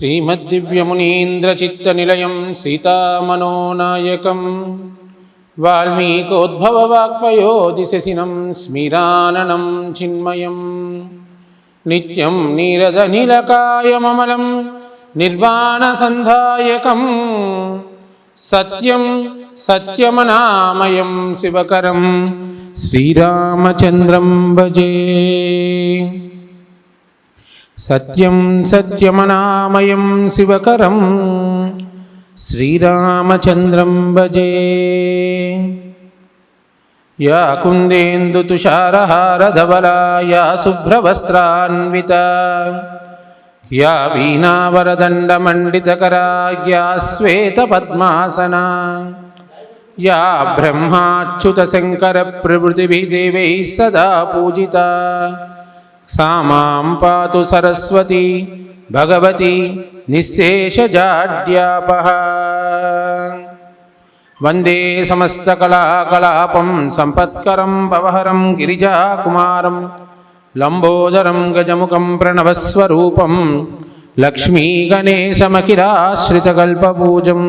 श्रीमद्दिव्यमुनीन्द्रचित्तनिलयं सीतामनोनायकं वाल्मीकोद्भववाक्पयोदिशशिनं स्मिराननं चिन्मयं नित्यं नीरदनीलकायममलं निर्वाणसन्धायकं सत्यं सत्यमनामयं शिवकरं श्रीरामचन्द्रं भजे। सत्यं सत्यमनामयं शिवकरं श्रीरामचन्द्रं भजे। या कुन्देन्दुतुषारहारधवला या शुभ्रवस्त्रान्विता या वीणावरदण्डमण्डितकरा या श्वेतपद्मासना या ब्रह्माच्युतशङ्करप्रभृतिभिः देवैः सदा पूजिता सा मां पातु सरस्वती भगवती निःशेषजाड्यापः। वन्दे समस्तकलाकलापं सम्पत्करं भवहरं गिरिजाकुमारं लम्बोदरं गजमुखं प्रणवस्वरूपं लक्ष्मीगणेशमखिलाश्रितकल्पपूजं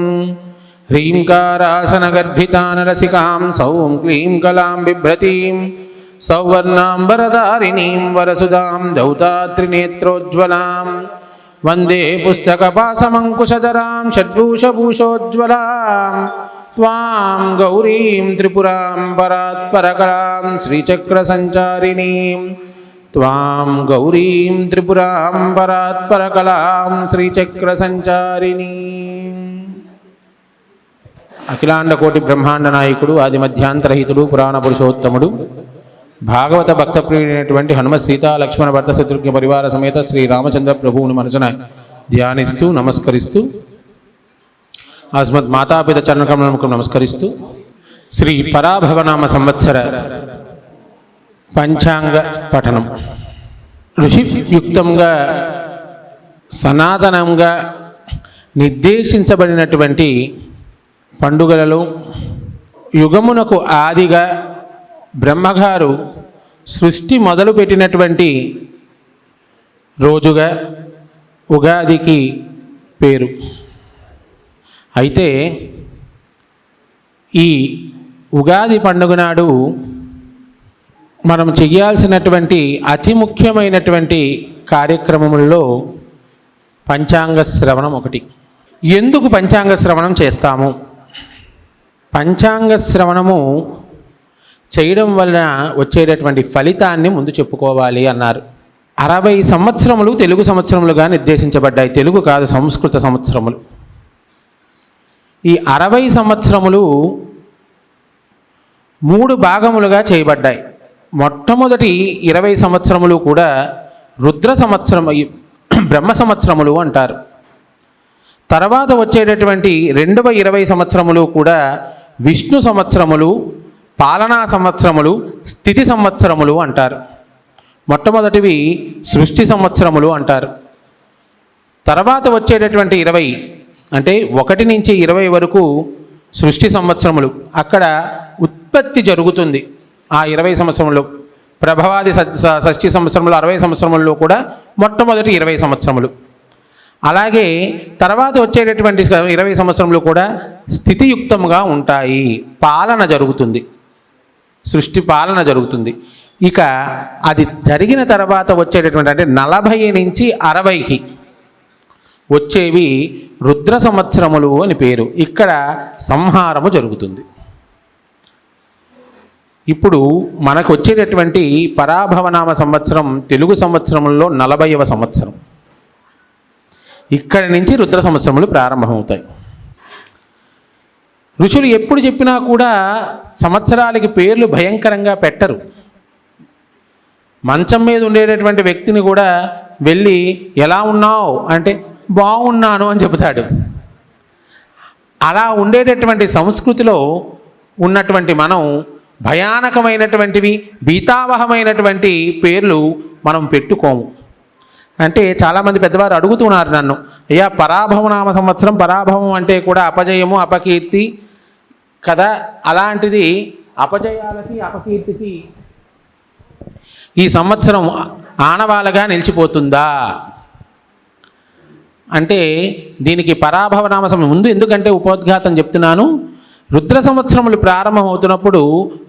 ह्रीङ्कारासनगर्भितानरसिकां सौं क्लीं कलां बिभ्रतीं सौवर्णां वरदारिणीं वरसुधां धौतात्रिनेत्रोज्ज्वलां वन्दे पुस्तकपाशमङ्कुशधरां षड्भूषभूषोज्ज्वलां त्वां गौरीं त्रिपुरां परात्परकलां श्रीचक्रसञ्चारिणीं त्वां गौरीं त्रिपुरां परात्परकलां श्रीचक्रसञ्चारिणीं। అఖిలాండకోటి బ్రహ్మాండ నాయకుడు ఆది మధ్యాంతరహితుడు పురాణ పురుషోత్తముడు భాగవత భక్త ప్రియుడైనటువంటి హనుమత్ సీతా లక్ష్మణ భర్త శత్రుఘ్న పరివార సమేత శ్రీ రామచంద్ర ప్రభువుని మనసున ధ్యానిస్తూ నమస్కరిస్తూ అస్మత్ మాతాపిత చరణకమలకు నమస్కరిస్తూ శ్రీ పరాభవనామ సంవత్సర పంచాంగ పఠనం ఋషియుక్తంగా సనాతనంగా నిర్దేశించబడినటువంటి పండుగలలో యుగమునకు ఆదిగా బ్రహ్మగారు సృష్టి మొదలుపెట్టినటువంటి రోజుగా ఉగాదికి పేరు. అయితే ఈ ఉగాది పండుగ నాడు మనం చేయాల్సినటువంటి అతి ముఖ్యమైనటువంటి కార్యక్రమముల్లో పంచాంగ శ్రవణం ఒకటి. ఎందుకు పంచాంగ శ్రవణం చేస్తాము? పంచాంగ శ్రవణము చేయడం వలన వచ్చేటటువంటి ఫలితాన్ని ముందు చెప్పుకోవాలి అన్నారు. 60 సంవత్సరములు తెలుగు సంవత్సరములుగా నిర్దేశించబడ్డాయి. తెలుగు కాదు, సంస్కృత సంవత్సరములు. ఈ 60 సంవత్సరములు 3 భాగములుగా చేయబడ్డాయి. మొట్టమొదటి 20 సంవత్సరములు కూడా రుద్ర సంవత్సరం, బ్రహ్మ సంవత్సరములు అంటారు. తర్వాత వచ్చేటటువంటి రెండవ 20 సంవత్సరములు కూడా విష్ణు సంవత్సరములు, పాలనా సంవత్సరములు, స్థితి సంవత్సరములు అంటారు. మొట్టమొదటివి సృష్టి సంవత్సరములు అంటారు. తర్వాత వచ్చేటటువంటి 20 అంటే 1 నుంచి 20 వరకు సృష్టి సంవత్సరములు. అక్కడ ఉత్పత్తి జరుగుతుంది. ఆ 20 సంవత్సరంలో ప్రభవాది షష్ఠి సంవత్సరములు 60 సంవత్సరములలో కూడా మొట్టమొదటి 20 సంవత్సరములు. అలాగే తర్వాత వచ్చేటటువంటి 20 సంవత్సరములు కూడా స్థితియుక్తముగా ఉంటాయి. పాలన జరుగుతుంది, సృష్టి పాలన జరుగుతుంది. ఇక అది జరిగిన తర్వాత వచ్చేటటువంటి అంటే 40 నుంచి 60కి వచ్చేవి రుద్ర సంవత్సరములు అని పేరు. ఇక్కడ సంహారము జరుగుతుంది. ఇప్పుడు మనకు వచ్చేటటువంటి పరాభవనామ సంవత్సరం తెలుగు సంవత్సరములలో 40వ సంవత్సరం. ఇక్కడి నుంచి రుద్ర సంవత్సరములు ప్రారంభమవుతాయి. ఋషులు ఎప్పుడు చెప్పినా కూడా సంవత్సరాలకి పేర్లు భయంకరంగా పెట్టరు. మంచం మీద ఉండేటటువంటి వ్యక్తిని కూడా వెళ్ళి ఎలా ఉన్నావు అంటే బాగున్నాను అని చెబుతాడు. అలా ఉండేటటువంటి సంస్కృతిలో ఉన్నటువంటి మనం భయానకమైనటువంటివి, భీతావహమైనటువంటి పేర్లు మనం పెట్టుకోము. అంటే చాలామంది పెద్దవారు అడుగుతున్నారు నన్ను, అయ్యా పరాభవనామ సంవత్సరం, పరాభవం అంటే కూడా అపజయము, అపకీర్తి కదా, అలాంటిది అపజయాలకి అపకీర్తికి ఈ సంవత్సరం ఆనవాళ్ళగా నిలిచిపోతుందా అంటే దీనికి పరాభవనామ ముందు ఎందుకంటే ఉపోద్ఘాతం చెప్తున్నాను. రుద్ర సంవత్సరములు ప్రారంభమవుతున్నప్పుడు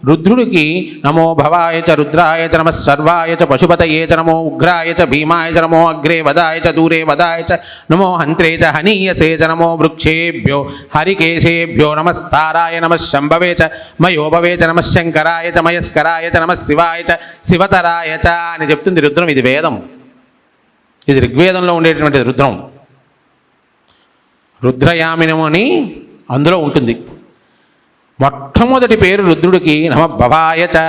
రుద్రుడికి నమో భవాయ చ రుద్రాయ చ నమః సర్వాయ చ పశుపతయే చ నమో ఉగ్రాయ చ భీమాయ చ నమో అగ్రే వదాయ చ దూరే వదాయ చ నమో హంత్రే చ హనీయసే చ నమో వృక్షేభ్యో హరికేశేభ్యో నమస్తారాయ నమః శంభవే చ మయోభవే చ నమః శంకరాయ చ మయస్కరాయ చ నమః శివాయ చ శివతరాయ చ అని చెప్తుంది రుద్రం. ఇది వేదం, ఇది ఋగ్వేదంలో ఉండేటువంటి రుద్రం. రుద్రయామినము అని అందులో ఉంటుంది. మొట్టమొదటి పేరు రుద్రుడికి నమ భవాయ చ.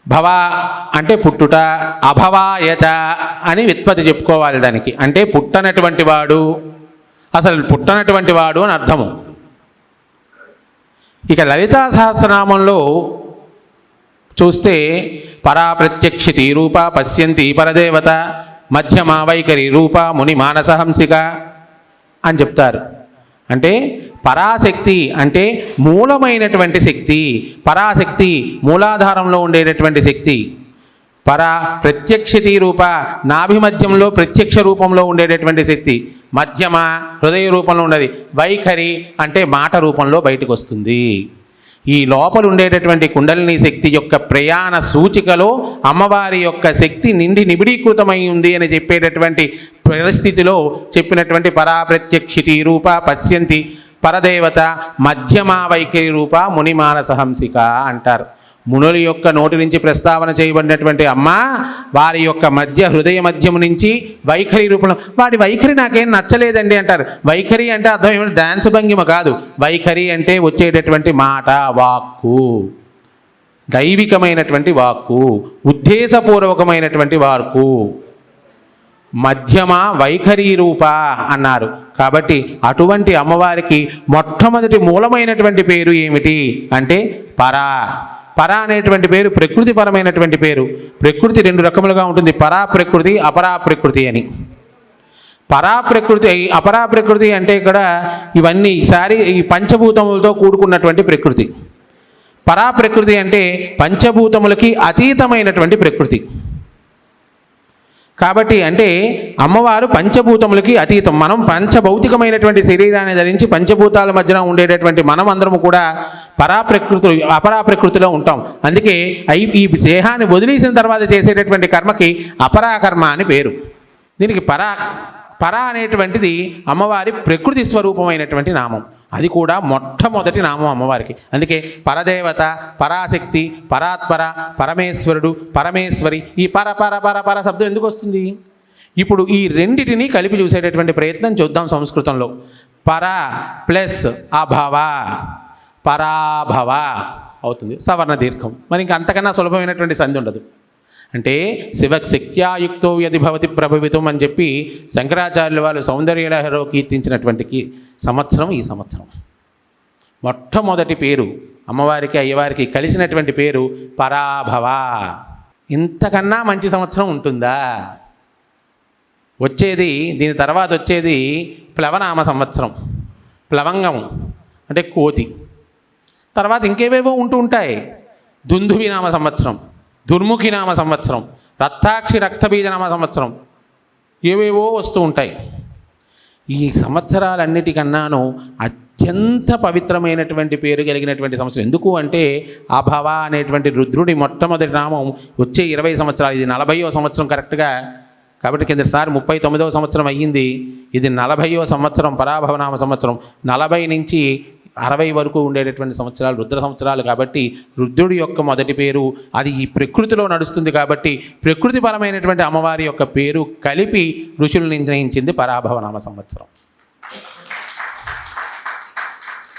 భవ అంటే పుట్టుట, అభవాయ చ అని వ్యుత్పత్తి చెప్పుకోవాలి దానికి. అంటే పుట్టనటువంటి వాడు, అసలు పుట్టనటువంటి వాడు అని అర్థము. ఇక లలితా సహస్రనామంలో చూస్తే పరా ప్రత్యక్షితి రూప పశ్యంతి పరదేవత మధ్యమా వైఖరి రూప ముని మానసహంసిక అని చెప్తారు. అంటే పరాశక్తి అంటే మూలమైనటువంటి శక్తి, పరాశక్తి మూలాధారంలో ఉండేటటువంటి శక్తి. పరా ప్రత్యక్షితి రూప నాభిమధ్యంలో ప్రత్యక్ష రూపంలో ఉండేటటువంటి శక్తి, మధ్యమ హృదయ రూపంలో ఉండేది, వైఖరి అంటే మాట రూపంలో బయటకు వస్తుంది. ఈ లోపల ఉండేటటువంటి కుండలిని శక్తి యొక్క ప్రయాణ సూచికలో అమ్మవారి యొక్క శక్తి నిండి నిబిడీకృతమై ఉంది అని చెప్పేటటువంటి పరిస్థితిలో చెప్పినటువంటి పరాప్రత్యక్షితి రూప పశ్యంతి పరదేవత మధ్యమా వైఖరి రూప ముని మానసహంసిక అంటారు. మునుల యొక్క నోటి నుంచి ప్రస్తావన చేయబడినటువంటి అమ్మ వారి యొక్క మధ్య హృదయ మధ్యము నుంచి వైఖరి రూపంలో, వాడి వైఖరి నాకేం నచ్చలేదండి అంటారు. వైఖరి అంటే అర్థం ఏమిటి? డాన్స్ భంగిమ కాదు. వైఖరి అంటే వచ్చేటటువంటి మాట, వాక్కు, దైవికమైనటువంటి వాక్కు, ఉద్దేశపూర్వకమైనటువంటి వాక్కు. మధ్యమ వైఖరి రూప అన్నారు. కాబట్టి అటువంటి అమ్మవారికి మొట్టమొదటి మూలమైనటువంటి పేరు ఏమిటి అంటే పరా. పరా అనేటువంటి పేరు ప్రకృతిపరమైనటువంటి పేరు. ప్రకృతి రెండు రకములుగా ఉంటుంది, పరా ప్రకృతి అపరా ప్రకృతి అని. పరా ప్రకృతి అపరా ప్రకృతి అంటే ఇక్కడ ఇవన్నీ ఈసారి ఈ పంచభూతములతో కూడుకున్నటువంటి ప్రకృతి. పరా ప్రకృతి అంటే పంచభూతములకి అతీతమైనటువంటి ప్రకృతి. కాబట్టి అంటే అమ్మవారు పంచభూతములకి అతీతం. మనం పంచభౌతికమైనటువంటి శరీరాన్ని ధరించి పంచభూతాల మధ్యన ఉండేటటువంటి మనం అందరము కూడా పరాప్రకృతి అపరాప్రకృతిలో ఉంటాం. అందుకే ఈ దేహాన్ని వదిలేసిన తర్వాత చేసేటటువంటి కర్మకి అపరాకర్మ అని పేరు. దీనికి పరా అనేటువంటిది అమ్మవారి ప్రకృతి స్వరూపమైనటువంటి నామం. అది కూడా మొట్టమొదటి నామం అమ్మవారికి. అందుకే పరదేవత, పరాశక్తి, పరాత్పర, పరమేశ్వరుడు, పరమేశ్వరి, ఈ పర పర పర పర శబ్దం ఎందుకు వస్తుంది? ఇప్పుడు ఈ రెండిటిని కలిపి చూసేటటువంటి ప్రయత్నం చూద్దాం. సంస్కృతంలో పర ప్లస్ అభవ, పరాభవ అవుతుంది, సవర్ణ దీర్ఘం. మరి ఇంకా అంతకన్నా సులభమైనటువంటి సంధి ఉండదు. అంటే శివశక్త్యాయుక్తో యది భవతి ప్రభవితం అని చెప్పి శంకరాచార్యుల వాళ్ళు సౌందర్యలహరిలో కీర్తించినటువంటి సంవత్సరం ఈ సంవత్సరం. మొట్టమొదటి పేరు అమ్మవారికి అయ్యవారికి కలిసినటువంటి పేరు పరాభవ. ఇంతకన్నా మంచి సంవత్సరం ఉంటుందా? వచ్చేది దీని తర్వాత వచ్చేది ప్లవనామ సంవత్సరం. ప్లవంగం అంటే కోతి. తర్వాత ఇంకేవేవో ఉంటూ ఉంటాయి. దుందువి నామ సంవత్సరం, దుర్ముఖి నామ సంవత్సరం, రక్తాక్షి రక్తబీజ నామ సంవత్సరం, ఏవేవో వస్తూ ఉంటాయి. ఈ సంవత్సరాలన్నిటికన్నాను అత్యంత పవిత్రమైనటువంటి పేరు కలిగినటువంటి సంవత్సరం. ఎందుకు అంటే అభవ అనేటువంటి రుద్రుడి మొట్టమొదటి నామం వచ్చే 20 సంవత్సరాలు. ఇది 40వ సంవత్సరం కరెక్ట్గా. కాబట్టి కిందసారి 39వ సంవత్సరం అయ్యింది. ఇది 40వ సంవత్సరం పరాభవనామ సంవత్సరం. 40 నుంచి 60 వరకు ఉండేటటువంటి సంవత్సరాలు రుద్ర సంవత్సరాలు. కాబట్టి రుద్రుడి యొక్క మొదటి పేరు అది ఈ ప్రకృతిలో నడుస్తుంది. కాబట్టి ప్రకృతిపరమైనటువంటి అమ్మవారి యొక్క పేరు కలిపి ఋషులు నిర్ణయించింది పరాభవనామ సంవత్సరం.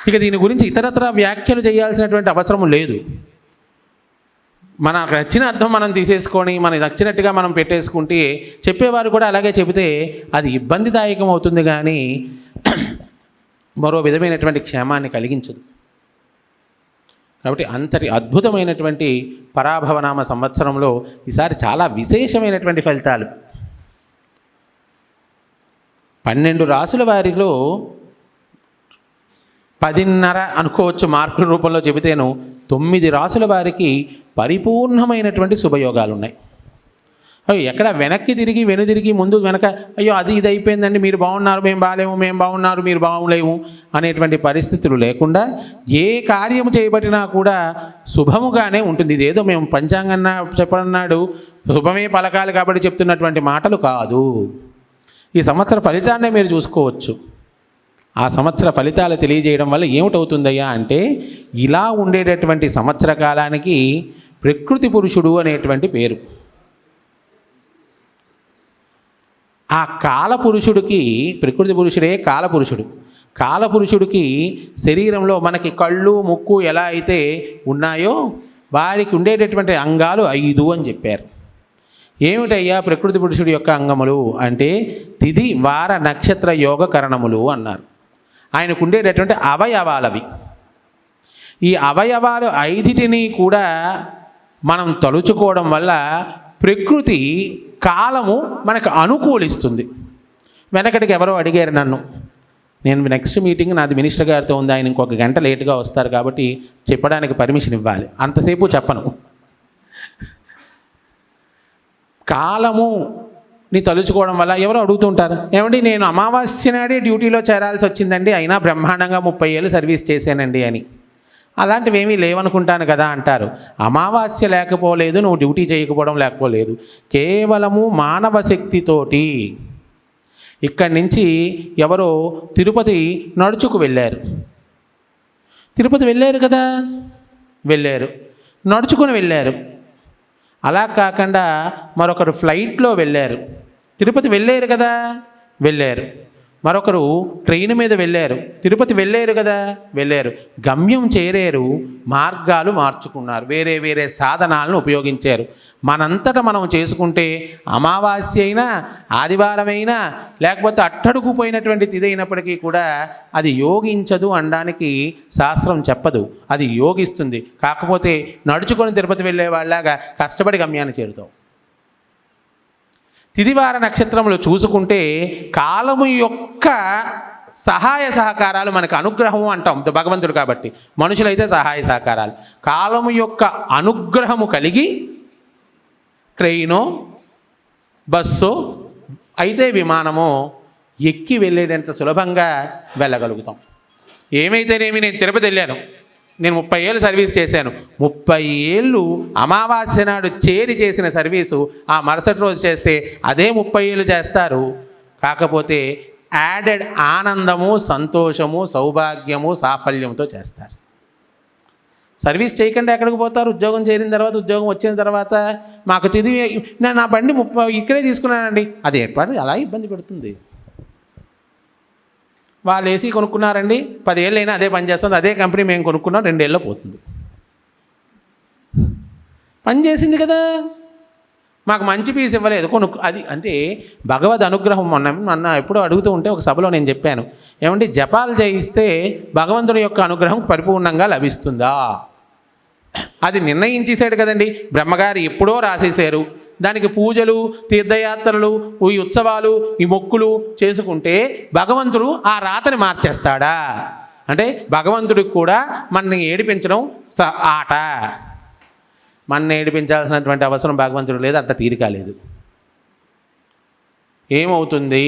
ఇక దీని గురించి ఇతరత్ర వ్యాఖ్యలు చేయాల్సినటువంటి అవసరం లేదు. మనకు నచ్చిన అర్థం మనం తీసేసుకొని మనకి నచ్చినట్టుగా మనం పెట్టేసుకుంటే చెప్పేవారు కూడా అలాగే చెబితే అది ఇబ్బందిదాయకం అవుతుంది, కానీ మరో విధమైనటువంటి క్షేమాన్ని కలిగించదు. కాబట్టి అంతటి అద్భుతమైనటువంటి పరాభవనామ సంవత్సరంలో ఈసారి చాలా విశేషమైనటువంటి ఫలితాలు. 12 రాసుల వారిలో 10.5 అనుకోవచ్చు మార్కుల రూపంలో చెబితేను 9 రాసుల వారికి పరిపూర్ణమైనటువంటి శుభయోగాలు ఉన్నాయి. అయ్యో ఎక్కడ వెనక్కి తిరిగి వెనుదిరిగి ముందు వెనక అయ్యో అది ఇది అయిపోయిందండి, మీరు బాగున్నారు మేము బాగాలేము, మేము బాగున్నారు మీరు బాగులేము అనేటువంటి పరిస్థితులు లేకుండా ఏ కార్యము చేయబట్టినా కూడా శుభముగానే ఉంటుంది. ఇదేదో మేము పంచాంగన్న చెప్పన్నాడు శుభమే పలకాలి కాబట్టి చెప్తున్నటువంటి మాటలు కాదు. ఈ సంవత్సర ఫలితాన్నే మీరు చూసుకోవచ్చు. ఆ సంవత్సర ఫలితాలు తెలియజేయడం వల్ల ఏమిటవుతుందయ్యా అంటే, ఇలా ఉండేటటువంటి సంవత్సర కాలానికి ప్రకృతి పురుషుడు అనేటువంటి పేరు. ఆ కాలపురుషుడికి, ప్రకృతి పురుషుడే కాలపురుషుడు. కాలపురుషుడికి శరీరంలో మనకి కళ్ళు ముక్కు ఎలా అయితే ఉన్నాయో వారికి ఉండేటటువంటి అంగాలు 5 అని చెప్పారు. ఏమిటయ్యా ప్రకృతి పురుషుడి యొక్క అంగములు అంటే తిథి వార నక్షత్ర యోగ కరణములు అన్నారు. ఆయనకు ఉండేటటువంటి అవయవాలవి. ఈ అవయవాలు 5టిని కూడా మనం తలుచుకోవడం వల్ల ప్రకృతి కాలము మనకు అనుకూలిస్తుంది. వెనకటికి ఎవరో అడిగారు నన్ను, నేను నెక్స్ట్ మీటింగ్ నాది మినిస్టర్ గారితో ఉంది, ఆయన ఇంకొక గంట లేటుగా వస్తారు కాబట్టి చెప్పడానికి పర్మిషన్ ఇవ్వాలి, అంతసేపు చెప్పను. కాలముని తలుచుకోవడం వల్ల ఎవరో అడుగుతుంటారు, ఏమండి నేను అమావాస్య నాడే డ్యూటీలో చేరాల్సి వచ్చిందండి, అయినా బ్రహ్మాండంగా 30 ఏళ్ళు సర్వీస్ చేశానండి అని. అలాంటివి ఏమీ లేవనుకుంటాను కదా అంటారు. అమావాస్య లేకపోలేదు, నువ్వు డ్యూటీ చేయకపోవడం లేకపోలేదు, కేవలము మానవ శక్తితోటి. ఇక్కడి నుంచి ఎవరో తిరుపతి నడుచుకు వెళ్ళారు. తిరుపతి వెళ్ళారు కదా, వెళ్ళారు, నడుచుకుని వెళ్ళారు. అలా కాకుండా మరొకరు ఫ్లైట్లో వెళ్ళారు. తిరుపతి వెళ్ళారు కదా, వెళ్ళారు. మరొకరు ట్రైన్ మీద వెళ్ళారు. తిరుపతి వెళ్ళారు కదా, వెళ్ళారు. గమ్యం చేరారు, మార్గాలు మార్చుకున్నారు, వేరే వేరే సాధనాలను ఉపయోగించారు. మనంతటా మనం చేసుకుంటే అమావాస్య అయినా ఆదివారమైనా లేకపోతే అట్టడుగుపోయినటువంటి తిథి అయినప్పటికీ కూడా అది యోగించదు అనడానికి శాస్త్రం చెప్పదు, అది యోగిస్తుంది. కాకపోతే నడుచుకొని తిరుపతి వెళ్ళే వాళ్ళలాగా కష్టపడి గమ్యాన్ని చేరుతాం. తిదివార నక్షత్రములు చూసుకుంటే కాలము యొక్క సహాయ సహకారాలు మనకు అనుగ్రహము అంటాం భగవంతుడు కాబట్టి, మనుషులైతే సహాయ సహకారాలు. కాలము యొక్క అనుగ్రహము కలిగి ట్రైనో బస్సో అయితే విమానమో ఎక్కి వెళ్ళేటంత సులభంగా వెళ్ళగలుగుతాం. ఏమైతేనేమి నేను తిరుపతి వెళ్ళాను, నేను 30 ఏళ్ళు సర్వీస్ చేశాను. 30 ఏళ్ళు అమావాస్య నాడు చేరి చేసిన సర్వీసు ఆ మరుసటి రోజు చేస్తే అదే 30 ఏళ్ళు చేస్తారు. కాకపోతే యాడెడ్ ఆనందము, సంతోషము, సౌభాగ్యము, సాఫల్యంతో చేస్తారు. సర్వీస్ చేయకుండా ఎక్కడికి పోతారు? ఉద్యోగం చేరిన తర్వాత, ఉద్యోగం వచ్చిన తర్వాత మాకు తిది నా బండి 30 ఇక్కడే తీసుకున్నానండి, అది ఏర్పాటు అలా ఇబ్బంది పెడుతుంది. వాళ్ళు ఏసీ కొనుక్కున్నారండి, 10 ఏళ్ళైనా అదే పని చేస్తుంది, అదే కంపెనీ మేము కొనుక్కున్నాం, 2 ఏళ్ళలో పోతుంది. పని చేసింది కదా, మాకు మంచి పీస్ ఇవ్వలేదు అది అంటే భగవద్ అనుగ్రహం. మొన్న ఎప్పుడో అడుగుతూ ఉంటే ఒక సభలో నేను చెప్పాను, ఏమంటే జపాలు చేయిస్తే భగవంతుడి యొక్క అనుగ్రహం పరిపూర్ణంగా లభిస్తుందా? అది నిర్ణయించేశాడు కదండి, బ్రహ్మగారు ఎప్పుడో రాసేశారు. దానికి పూజలు, తీర్థయాత్రలు, ఈ ఉత్సవాలు, ఈ మొక్కులు చేసుకుంటే భగవంతుడు ఆ రాతని మార్చేస్తాడా? అంటే భగవంతుడికి కూడా మనని ఏడిపించడం ఆట. మన ఏడిపించాల్సినటువంటి అవసరం భగవంతుడు లేదు, అంత తీరిక లేదు. ఏమవుతుంది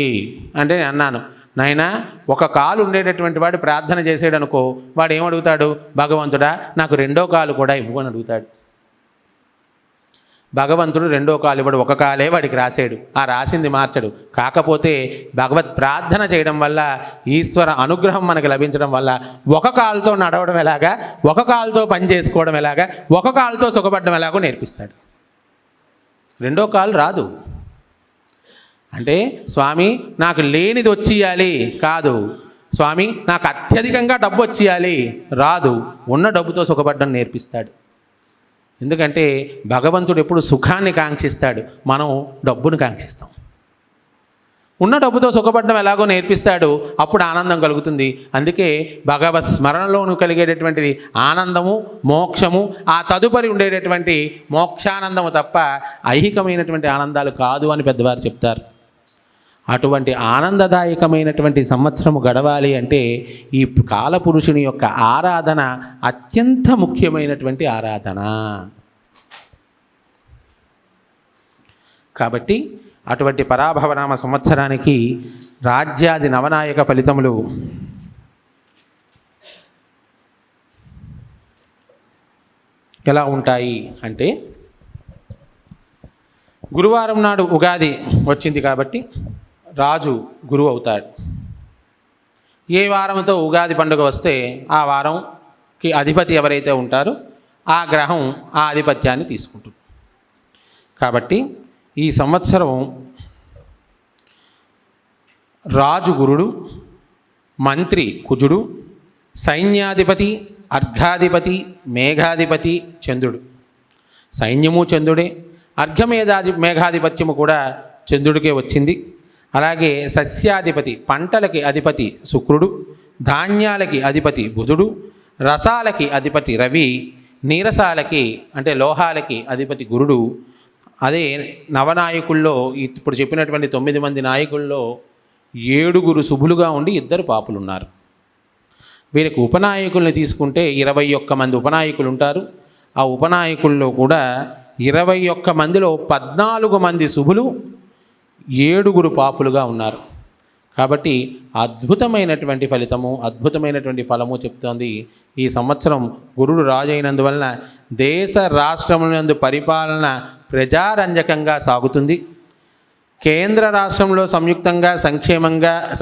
అంటే నేను అన్నాను, నాయనా ఒక కాలు ఉండేటటువంటి వాడు ప్రార్థన చేసాడు అనుకో, వాడు ఏమడుగుతాడు? భగవంతుడా నాకు 2వ కాలు కూడా ఇవ్వు అని అడుగుతాడు. భగవంతుడు 2వ కాలు ఇవ్వడు, ఒక కాలే వాడికి రాసాడు, ఆ రాసింది మార్చడు. కాకపోతే భగవత్ ప్రార్థన చేయడం వల్ల, ఈశ్వర అనుగ్రహం మనకు లభించడం వల్ల ఒక కాలుతో నడవడం ఎలాగా, ఒక కాలుతో పని చేసుకోవడం ఎలాగా, ఒక కాలుతో సుఖపడడం ఎలాగో నేర్పిస్తాడు. 2వ కాలు రాదు అంటే స్వామి నాకు లేనిది వచ్చేయాలి కాదు, స్వామి నాకు అత్యధికంగా డబ్బు వచ్చేయాలి రాదు, ఉన్న డబ్బుతో సుఖపడడం నేర్పిస్తాడు. ఎందుకంటే భగవంతుడు ఎప్పుడు సుఖాన్ని కాంక్షిస్తాడు, మనం డబ్బును కాంక్షిస్తాం. ఉన్న డబ్బుతో సుఖపడడం ఎలాగో నేర్పిస్తాడు, అప్పుడు ఆనందం కలుగుతుంది. అందుకే భగవత్ స్మరణలోను కలిగేటటువంటిది ఆనందము, మోక్షము, ఆ తదుపరి ఉండేటటువంటి మోక్షానందము తప్ప ఐహికమైనటువంటి ఆనందాలు కాదు అని పెద్దవారు చెప్తారు. అటువంటి ఆనందదాయకమైనటువంటి సంవత్సరము గడవాలి అంటే ఈ కాలపురుషుని యొక్క ఆరాధన అత్యంత ముఖ్యమైనటువంటి ఆరాధన. కాబట్టి అటువంటి పరాభవనామ సంవత్సరానికి రాజ్యాది నవనాయక ఫలితములు ఎలా ఉంటాయి అంటే, గురువారం నాడు ఉగాది వచ్చింది కాబట్టి రాజు గురువు అవుతాడు. ఏ వారంతో ఉగాది పండుగ వస్తే ఆ వారంకి అధిపతి ఎవరైతే ఉంటారో ఆ గ్రహం ఆ ఆధిపత్యాన్ని తీసుకుంటుంది. కాబట్టి ఈ సంవత్సరం రాజు గురుడు, మంత్రి కుజుడు, సైన్యాధిపతి, అర్ఘాధిపతి, మేఘాధిపతి చంద్రుడు. సైన్యము చంద్రుడే, మేఘాధిపత్యము కూడా చంద్రుడికే వచ్చింది. అలాగే సస్యాధిపతి, పంటలకి అధిపతి శుక్రుడు, ధాన్యాలకి అధిపతి బుధుడు, రసాలకి అధిపతి రవి, నీరసాలకి అంటే లోహాలకి అధిపతి గురుడు. అదే నవనాయకుల్లో ఇప్పుడు చెప్పినటువంటి 9 మంది నాయకుల్లో 7 శుభులుగా ఉండి 2 పాపులు ఉన్నారు. వీరికి ఉపనాయకుల్ని తీసుకుంటే 21 మంది ఉపనాయకులు ఉంటారు. ఆ ఉపనాయకుల్లో కూడా 21 మందిలో 14 మంది శుభులు, 7 పాపులుగా ఉన్నారు. కాబట్టి అద్భుతమైనటువంటి ఫలితము, అద్భుతమైనటువంటి ఫలము చెప్తోంది. ఈ సంవత్సరం గురుడు రాజు అయినందువలన దేశ రాష్ట్రములందు పరిపాలన ప్రజారంజకంగా సాగుతుంది. కేంద్ర రాష్ట్రంలో సంయుక్తంగా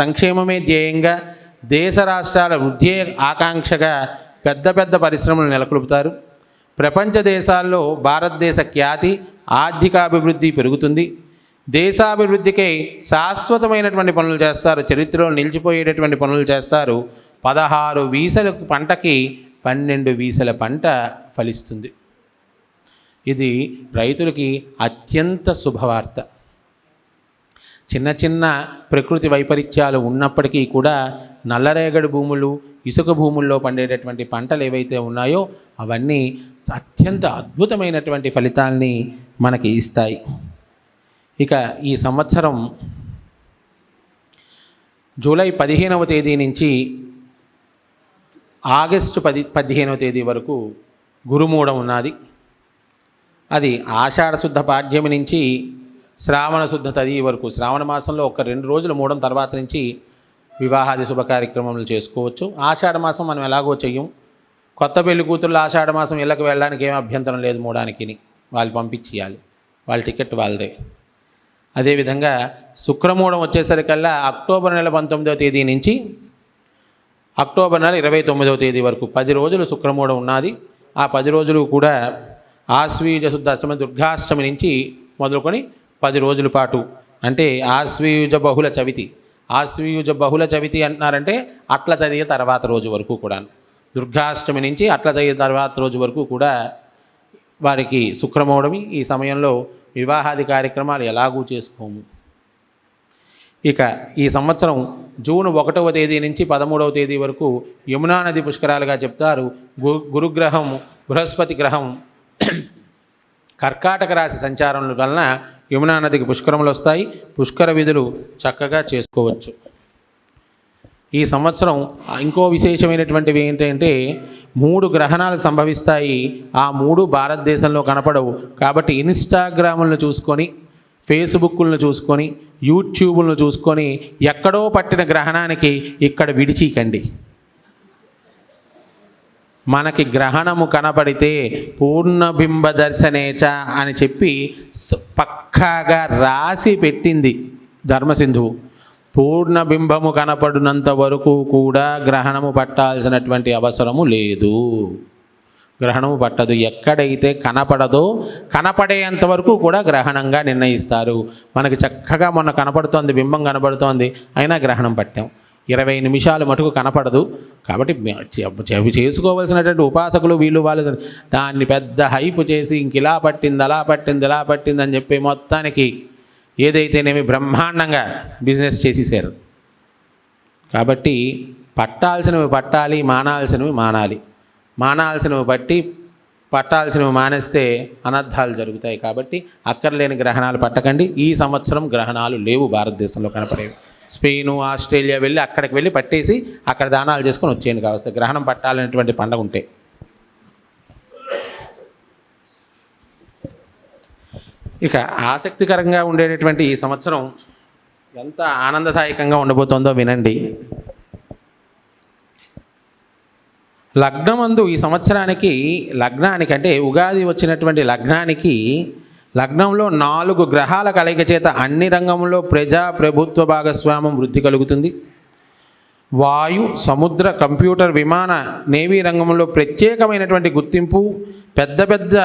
సంక్షేమమే ధ్యేయంగా దేశ రాష్ట్రాల వృద్ధి ఆకాంక్షగా పెద్ద పెద్ద పరిశ్రమలు నెలకొల్పుతారు. ప్రపంచ దేశాల్లో భారతదేశ ఖ్యాతి, ఆర్థికాభివృద్ధి పెరుగుతుంది. దేశాభివృద్ధికై శాశ్వతమైనటువంటి పనులు చేస్తారు. చరిత్రలో నిలిచిపోయేటటువంటి పనులు చేస్తారు. 16 వీసల పంటకి 12 వీసల పంట ఫలిస్తుంది. ఇది రైతులకి అత్యంత శుభవార్త. చిన్న చిన్న ప్రకృతి వైపరీత్యాలు ఉన్నప్పటికీ కూడా నల్లరేగడి భూములు, ఇసుక భూముల్లో పండేటటువంటి పంటలు ఏవైతే ఉన్నాయో అవన్నీ అత్యంత అద్భుతమైనటువంటి ఫలితాల్ని మనకి ఇస్తాయి. ఇక ఈ సంవత్సరం జూలై 15వ తేదీ నుంచి ఆగస్టు 15వ తేదీ వరకు గురుమూఢం ఉన్నది. అది ఆషాఢ శుద్ధ పాడ్యమి నుంచి శ్రావణ శుద్ధ తది వరకు, శ్రావణ మాసంలో ఒక 2 రోజులు మూడం తర్వాత నుంచి వివాహాది శుభ కార్యక్రమాలు చేసుకోవచ్చు. ఆషాఢ మాసం మనం ఎలాగో చెయ్యం. కొత్త పెళ్లి కూతుళ్ళు ఆషాఢ మాసం ఇళ్ళకి వెళ్ళడానికి ఏం అభ్యంతరం లేదు, మూడానికి వాళ్ళు పంపించేయాలి, వాళ్ళ టికెట్ వాళ్ళదే. అదేవిధంగా శుక్రమూఢం వచ్చేసరికల్లా అక్టోబర్ నెల 19వ తేదీ నుంచి అక్టోబర్ నెల 29వ తేదీ వరకు 10 రోజులు శుక్రమూఢం ఉన్నది. ఆ 10 రోజులు కూడా ఆశ్వీయుజ శుద్ధ అష్టమి దుర్గాష్టమి నుంచి మొదలుకొని 10 రోజుల పాటు, అంటే ఆశ్వీయుజ బహుళ చవితి. ఆశ్వీయుజ బహుళ చవితి అంటున్నారంటే అట్ల తదియ తర్వాత రోజు వరకు కూడా, దుర్గాష్టమి నుంచి అట్ల తదియ తర్వాత రోజు వరకు కూడా వారికి శుక్రమూఢమి. ఈ సమయంలో వివాహాది కార్యక్రమాలు ఎలాగూ చేసుకోము. ఇక ఈ సంవత్సరం జూన్ 1వ తేదీ నుంచి 13వ తేదీ వరకు యమునా నది పుష్కరాలుగా చెప్తారు. గురుగ్రహం, బృహస్పతి గ్రహం కర్కాటక రాశి సంచారం వలన యమునా నదికి పుష్కరములు వస్తాయి. పుష్కర విధులు చక్కగా చేసుకోవచ్చు. ఈ సంవత్సరం ఇంకో విశేషమైనటువంటివి ఏంటంటే 3 గ్రహణాలు సంభవిస్తాయి. ఆ 3 భారతదేశంలో కనపడవు. కాబట్టి ఇన్స్టాగ్రాములను చూసుకొని, ఫేస్బుక్లను చూసుకొని, యూట్యూబ్లను చూసుకొని ఎక్కడో పట్టిన గ్రహణానికి ఇక్కడ విడిచికండి. మనకి గ్రహణము కనపడితే పూర్ణబింబ దర్శనేచ అని చెప్పి పక్కాగా రాసి పెట్టింది ధర్మసింధువు. పూర్ణబింబము కనపడినంత వరకు కూడా గ్రహణము పట్టాల్సినటువంటి అవసరము లేదు. గ్రహణము పట్టదు. ఎక్కడైతే కనపడదో కనపడేంత వరకు కూడా గ్రహణంగా నిర్ణయిస్తారు. మనకి చక్కగా మొన్న కనపడుతోంది, బింబం కనపడుతోంది, అయినా గ్రహణం పట్టాం. 20 నిమిషాలు మటుకు కనపడదు. కాబట్టి చేసుకోవలసినటువంటి ఉపాసకులు వీళ్ళు వాళ్ళు దాన్ని పెద్ద హైపు చేసి ఇంక ఇలా పట్టింది, అలా పట్టింది, ఇలా పట్టింది అని చెప్పి మొత్తానికి ఏదైతేనేమి బ్రహ్మాండంగా బిజినెస్ చేసేసారు. కాబట్టి పట్టాల్సినవి పట్టాలి, మానాల్సినవి మానాలి. మానాల్సినవి బట్టి పట్టాల్సినవి మానేస్తే అనర్థాలు జరుగుతాయి. కాబట్టి అక్కర్లేని గ్రహణాలు పట్టకండి. ఈ సంవత్సరం గ్రహణాలు లేవు భారతదేశంలో కనపడేవి. స్పెయిన్, ఆస్ట్రేలియా వెళ్ళి అక్కడికి వెళ్ళి పట్టేసి అక్కడ దానాలు చేసుకొని వచ్చేయండి కావస్తే, గ్రహణం పట్టాలనేటువంటి పండుగ ఉంటే. ఇక ఆసక్తికరంగా ఉండేటటువంటి ఈ సంవత్సరం ఎంత ఆనందదాయకంగా ఉండబోతోందో వినండి. లగ్నమందు ఈ లగ్నానికి అంటే ఉగాది వచ్చినటువంటి లగ్నానికి లగ్నంలో 4 గ్రహాల కలయిక చేత అన్ని రంగంలో ప్రజా ప్రభుత్వ భాగస్వామ్యం వృద్ధి కలుగుతుంది. వాయు, సముద్ర, కంప్యూటర్, విమాన, నేవీ రంగంలో ప్రత్యేకమైనటువంటి గుర్తింపు, పెద్ద పెద్ద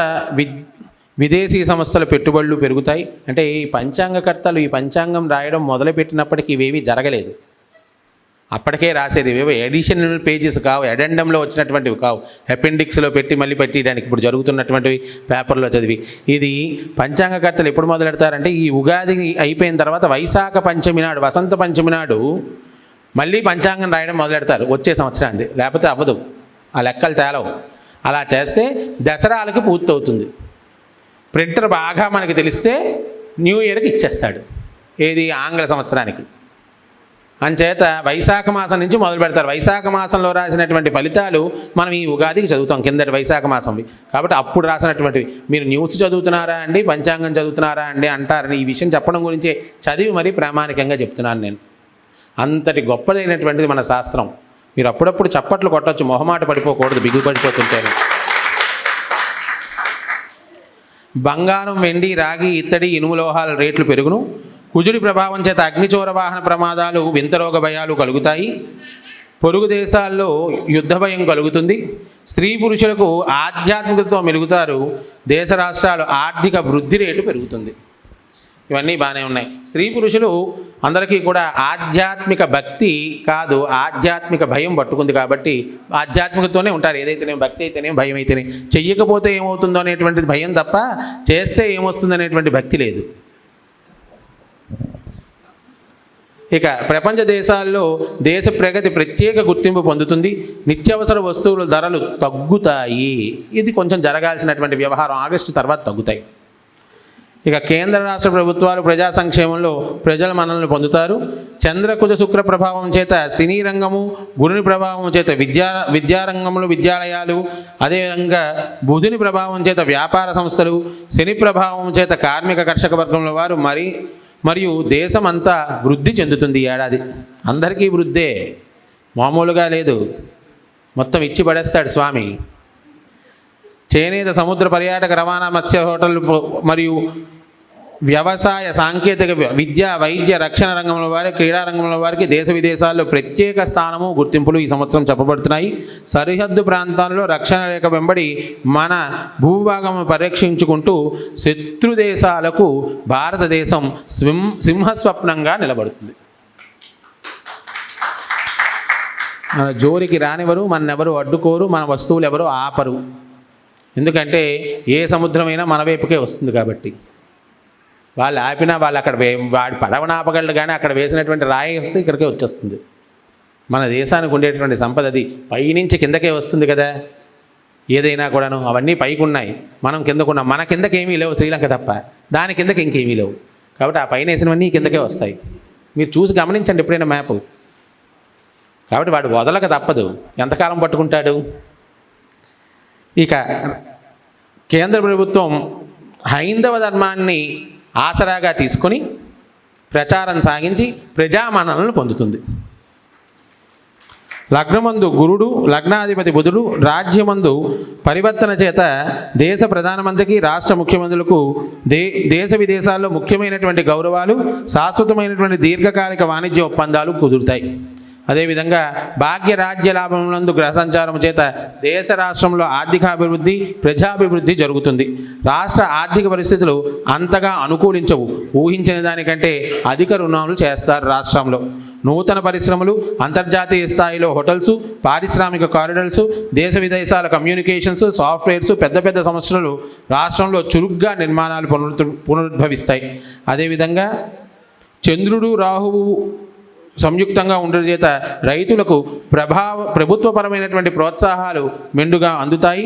విదేశీ సంస్థల పెట్టుబడులు పెరుగుతాయి. అంటే ఈ పంచాంగకర్తలు ఈ పంచాంగం రాయడం మొదలుపెట్టినప్పటికీ ఇవేవి జరగలేదు. అప్పటికే రాసేది ఇవేవో ఎడిషనల్ పేజెస్ కావు, ఎడెండంలో వచ్చినటువంటివి కావు, అపెండిక్స్లో పెట్టి మళ్ళీ పెట్టడానికి ఇప్పుడు జరుగుతున్నటువంటివి పేపర్లో చదివి. ఇది పంచాంగకర్తలు ఎప్పుడు మొదలెడతారంటే ఈ ఉగాది అయిపోయిన తర్వాత వైశాఖ పంచమి నాడు, వసంత పంచమి నాడు మళ్ళీ పంచాంగం రాయడం మొదలెడతారు వచ్చే సంవత్సరానికి, లేకపోతే అవ్వదు, ఆ లెక్కలు తేలవు. అలా చేస్తే దసరాలకి పూర్తవుతుంది. ప్రింటర్ బాగా మనకి తెలిస్తే న్యూ ఇయర్కి ఇచ్చేస్తాడు, ఏది ఆంగ్ల సంవత్సరానికి. అంచేత వైశాఖ మాసం నుంచి మొదలు పెడతారు. వైశాఖ మాసంలో రాసినటువంటి ఫలితాలు మనం ఈ ఉగాదికి చదువుతాం, కిందటి వైశాఖ మాసంవి. కాబట్టి అప్పుడు రాసినటువంటివి మీరు న్యూస్ చదువుతున్నారా అండి, పంచాంగం చదువుతున్నారా అండి అంటారని ఈ విషయం చెప్పడం గురించే చదివి మరీ ప్రామాణికంగా చెప్తున్నాను నేను. అంతటి గొప్పదైనటువంటిది మన శాస్త్రం. మీరు అప్పుడప్పుడు చప్పట్లు కొట్టచ్చు, మొహమాట పడిపోకూడదు, బిగులు పడిపోతుంటారు. బంగారం, వెండి, రాగి, ఇత్తడి, ఇనుము లోహాల రేట్లు పెరుగును. కుజుడి ప్రభావం చేత అగ్నిచోర వాహన ప్రమాదాలు, వింతరోగ భయాలు కలుగుతాయి. పొరుగు దేశాల్లో యుద్ధ భయం కలుగుతుంది. స్త్రీ పురుషులకు ఆధ్యాత్మికతతో మెలుగుతారు. దేశ రాష్ట్రాలు ఆర్థిక వృద్ధి రేటు పెరుగుతుంది. ఇవన్నీ బాగానే ఉన్నాయి. స్త్రీ పురుషులు అందరికీ కూడా ఆధ్యాత్మిక భక్తి కాదు, ఆధ్యాత్మిక భయం పట్టుకుంది. కాబట్టి ఆధ్యాత్మికతోనే ఉంటారు. ఏదైతేనే భక్తి అయితేనే, భయం అయితేనే. చెయ్యకపోతే ఏమవుతుందో అనేటువంటిది భయం తప్ప చేస్తే ఏమొస్తుంది అనేటువంటి భక్తి లేదు. ఇక ప్రపంచ దేశాల్లో దేశ ప్రగతి ప్రత్యేక గుర్తింపు పొందుతుంది. నిత్యావసర వస్తువుల ధరలు తగ్గుతాయి. ఇది కొంచెం జరగాల్సినటువంటి వ్యవహారం. ఆగస్టు తర్వాత తగ్గుతాయి. ఇక కేంద్ర రాష్ట్ర ప్రభుత్వాలు ప్రజా సంక్షేమంలో ప్రజల మన్ననలు పొందుతారు. చంద్రకుజ శుక్ర ప్రభావం చేత సినీ రంగము, గురుని ప్రభావం చేత విద్యారంగంలో విద్యాలయాలు, అదేవిధంగా బుధుని ప్రభావం చేత వ్యాపార సంస్థలు, శని ప్రభావం చేత కార్మిక కర్షక వర్గంలో వారు మరియు దేశమంతా వృద్ధి చెందుతుంది. ఈ ఏడాది అందరికీ వృద్ధే, మామూలుగా లేదు. మొత్తం ఇచ్చి పడేస్తాడు స్వామి. చేనేత, సముద్ర, పర్యాటక, రవాణా, మత్స్య, హోటల్ మరియు వ్యవసాయ, సాంకేతిక, విద్య, వైద్య, రక్షణ రంగంలో వారి, క్రీడా రంగంలో వారికి దేశ విదేశాల్లో ప్రత్యేక స్థానము, గుర్తింపులు ఈ సంవత్సరం చెప్పబడుతున్నాయి. సరిహద్దు ప్రాంతాల్లో రక్షణ రేఖ వెంబడి మన భూభాగము పరిరక్షించుకుంటూ శత్రు దేశాలకు భారతదేశం సింహస్వప్నంగా నిలబడుతుంది. మన జోరికి రానివరు, మనెవరు అడ్డుకోరు, మన వస్తువులు ఎవరు ఆపరు. ఎందుకంటే ఏ సముద్రమైనా మన వైపుకే వస్తుంది కాబట్టి. వాళ్ళు ఆపినా వాళ్ళు అక్కడ వాడి పడవను ఆపగలడు, కానీ అక్కడ వేసినటువంటి రాయి వస్తే ఇక్కడికే వచ్చేస్తుంది. మన దేశానికి ఉండేటువంటి సంపద అది పైనుంచి కిందకే వస్తుంది కదా. ఏదైనా కూడాను అవన్నీ పైకి ఉన్నాయి, మనం కిందకున్నాం. మన కిందకి ఏమీ లేవు, శ్రీలంక తప్ప. దాని కిందకి ఇంకేమీ లేవు. కాబట్టి ఆ పైన వేసినవన్నీ కిందకే వస్తాయి. మీరు చూసి గమనించండి ఎప్పుడైనా మ్యాపు. కాబట్టి వాడు వదలక తప్పదు. ఎంతకాలం పట్టుకుంటాడు? ఇక కేంద్ర ప్రభుత్వం హైందవ ధర్మాన్ని ఆసరాగా తీసుకొని ప్రచారం సాగించి ప్రజామన్ననలను పొందుతుంది. లగ్నమందు గురుడు, లగ్నాధిపతి బుధుడు, రాజ్యమందు పరివర్తన చేత దేశ ప్రధానమంత్రికి, రాష్ట్ర ముఖ్యమంత్రులకు దేశ విదేశాల్లో ముఖ్యమైనటువంటి గౌరవాలు, శాశ్వతమైనటువంటి దీర్ఘకాలిక వాణిజ్య ఒప్పందాలు కుదురుతాయి. అదేవిధంగా భాగ్య రాజ్య లాభములందు గ్రహ సంచారం చేత దేశ రాష్ట్రంలో ఆర్థికాభివృద్ధి, ప్రజాభివృద్ధి జరుగుతుంది. రాష్ట్ర ఆర్థిక పరిస్థితులు అంతగా అనుకూలించవు. ఊహించిన దానికంటే అధిక రుణాలు చేస్తారు రాష్ట్రంలో. నూతన పరిశ్రమలు, అంతర్జాతీయ స్థాయిలో హోటల్స్, పారిశ్రామిక కారిడార్స్, దేశ విదేశాల కమ్యూనికేషన్స్, సాఫ్ట్వేర్స్, పెద్ద పెద్ద సంస్థలు రాష్ట్రంలో చురుగ్గా నిర్మాణాలు పునరుద్భవిస్తాయి. అదేవిధంగా చంద్రుడు, రాహువు సంయుక్తంగా ఉండడం చేత రైతులకు ప్రభుత్వపరమైనటువంటి ప్రోత్సాహాలు మెండుగా అందుతాయి.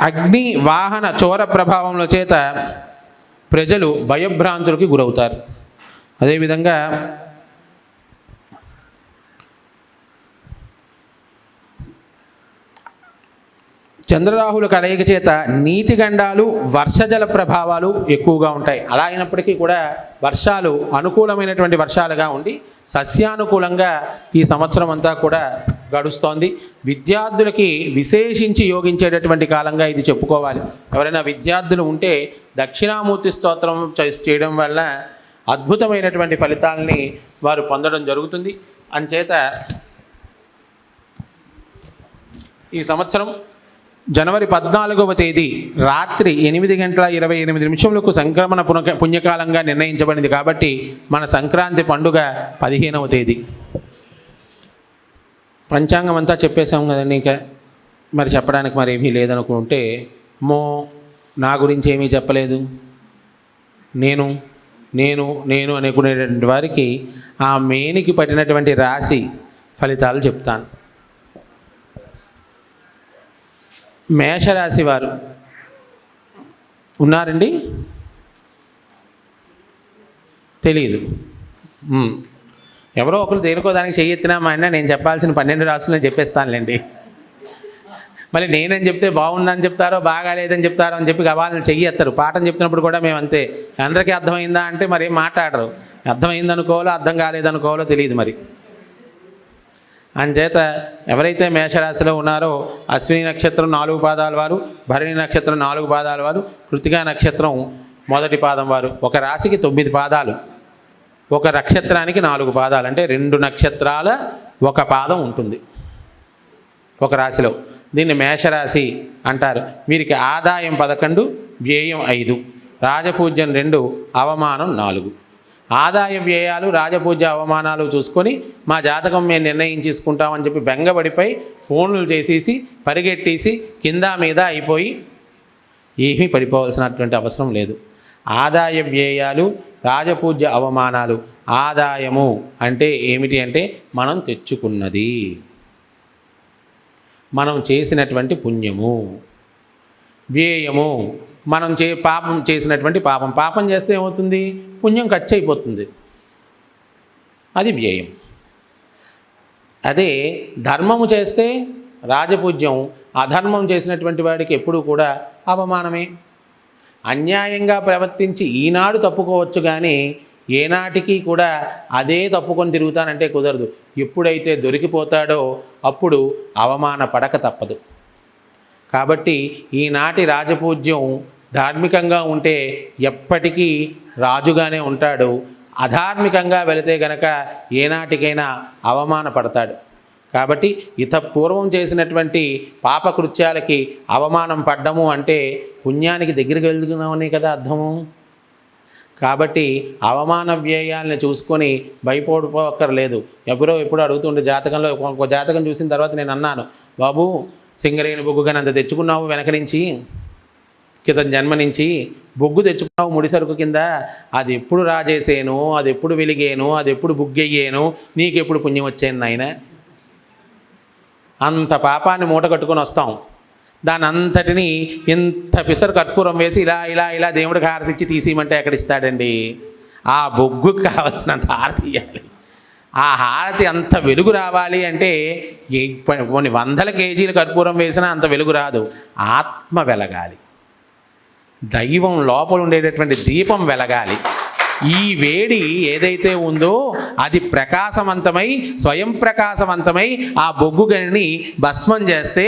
అగ్ని వాహన చోర ప్రభావంలో చేత ప్రజలు భయభ్రాంతులకి గురవుతారు. అదేవిధంగా చంద్రరాహుల కలయిక చేత నీటి గండాలు వర్షజల ప్రభావాలు ఎక్కువగా ఉంటాయి. అలా అయినప్పటికీ కూడా వర్షాలు అనుకూలమైనటువంటి వర్షాలుగా ఉండి సస్యానుకూలంగా ఈ సంవత్సరం అంతా కూడా గడుస్తోంది. విద్యార్థులకి విశేషించి యోగించేటటువంటి కాలంగా ఇది చెప్పుకోవాలి. ఎవరైనా విద్యార్థులు ఉంటే దక్షిణామూర్తి స్తోత్రం చేయడం వల్ల అద్భుతమైనటువంటి ఫలితాలని వారు పొందడం జరుగుతుంది. అంచేత ఈ సంవత్సరం జనవరి 14వ తేదీ రాత్రి 8:28 సంక్రమణ పుణ్యకాలంగా నిర్ణయించబడింది. కాబట్టి మన సంక్రాంతి పండుగ 15వ తేదీ. పంచాంగం అంతా చెప్పేశాం కదండి, ఇంకా మరి చెప్పడానికి మరి ఏమీ లేదనుకుంటే నా గురించి ఏమీ చెప్పలేదు, నేను నేను నేను అనుకునేటువంటి వారికి ఆ మేనికి పట్టినటువంటి రాశి ఫలితాలు చెప్తాను. మేషరాశి వారు ఉన్నారండి? తెలియదు. ఎవరో ఒకరు దేనికో దానికి చెయ్యెత్తినా మా అన్న నేను చెప్పాల్సిన 12 రాసులు నేను చెప్పేస్తానులేండి. మళ్ళీ నేనని చెప్తే బాగుందని చెప్తారో బాగాలేదని చెప్తారో అని చెప్పి గవాలను చెయ్యెత్తారు. పాఠం చెప్తున్నప్పుడు కూడా మేము అంతే, అందరికీ అర్థమైందా అంటే మరి ఏం మాట్లాడరు. అర్థమైందనుకోవాలో అర్థం కాలేదనుకోవాలో తెలియదు మరి. అంచేత ఎవరైతే మేషరాశిలో ఉన్నారో అశ్విని నక్షత్రం 4 పాదాల వారు, భరణి నక్షత్రం 4 పాదాల వారు, కృతికా నక్షత్రం 1వ పాదం వారు, ఒక రాశికి 9 పాదాలు, ఒక నక్షత్రానికి 4 పాదాలు, అంటే 2 నక్షత్రాల ఒక పాదం ఉంటుంది ఒక రాశిలో. దీన్ని మేషరాశి అంటారు. వీరికి ఆదాయం 11, వ్యయం 5, రాజపూజ్యం 2, అవమానం 4. ఆదాయ వ్యయాలు రాజపూజ్య అవమానాలు చూసుకొని మా జాతకం మేము నిర్ణయం చేసుకుంటామని చెప్పి బెంగబడిపై ఫోన్లు చేసేసి పరిగెట్టేసి కింద మీద అయిపోయి ఏమీ పడిపోవాల్సినటువంటి అవసరం లేదు. ఆదాయ వ్యయాలు రాజపూజ్య అవమానాలు. ఆదాయము అంటే ఏమిటి అంటే మనం తెచ్చుకున్నది, మనం చేసినటువంటి పుణ్యము. వ్యయము మనం పాపం చేసినటువంటి పాపం. పాపం చేస్తే ఏమవుతుంది? పుణ్యం ఖర్చు అయిపోతుంది, అది వ్యయం. అదే ధర్మము చేస్తే రాజపూజ్యం, అధర్మం చేసినటువంటి వాడికి ఎప్పుడూ కూడా అవమానమే. అన్యాయంగా ప్రవర్తించి ఈనాడు తప్పుకోవచ్చు కానీ ఏనాటికి కూడా అదే తప్పుకొని తిరుగుతానంటే కుదరదు. ఎప్పుడైతే దొరికిపోతాడో అప్పుడు అవమాన పడక తప్పదు. కాబట్టి ఈనాటి రాజపూజ్యం ధార్మికంగా ఉంటే ఎప్పటికీ రాజుగానే ఉంటాడు. అధార్మికంగా వెళితే గనక ఏనాటికైనా అవమాన పడతాడు. కాబట్టి పూర్వం చేసినటువంటి పాపకృత్యాలకి అవమానం పడ్డము అంటే పుణ్యానికి దగ్గరికి వెళ్తున్నామని కదా అర్థము. కాబట్టి అవమాన వ్యయాలను చూసుకొని భయపడిపోక్కర్లేదు. ఎప్పుడో అడుగుతుండే జాతకంలో ఒక జాతకం చూసిన తర్వాత నేను అన్నాను, బాబు సింగరేణి బొగ్గు కానీ అంత తెచ్చుకున్నావు వెనక నుంచి, క్రితం జన్మ నుంచి బొగ్గు తెచ్చుకున్నావు ముడిసరుకు కింద, అది ఎప్పుడు రాజేసేను, అది ఎప్పుడు వెలిగేను, అది ఎప్పుడు బుగ్గయ్యేను, నీకెప్పుడు పుణ్యం వచ్చాను నాయన. అంత పాపాన్ని మూట కట్టుకొని వస్తాం, దాని అంతటిని ఇంత పిసరు కర్పూరం వేసి ఇలా ఇలా ఇలా దేవుడికి హారతి ఇచ్చి తీసేయమంటే ఎక్కడ ఇస్తాడండి? ఆ బొగ్గుకు కావాల్సినంత హారతి ఇవ్వాలి. ఆ హారతి అంత వెలుగు రావాలి అంటే కొన్ని 100 కేజీల కర్పూరం వేసినా అంత వెలుగు రాదు. ఆత్మ వెలగాలి, దైవం లోపల ఉండేటటువంటి దీపం వెలగాలి. ఈ వేడి ఏదైతే ఉందో అది ప్రకాశవంతమై స్వయం ప్రకాశవంతమై ఆ బొగ్గు గనిని భస్మం చేస్తే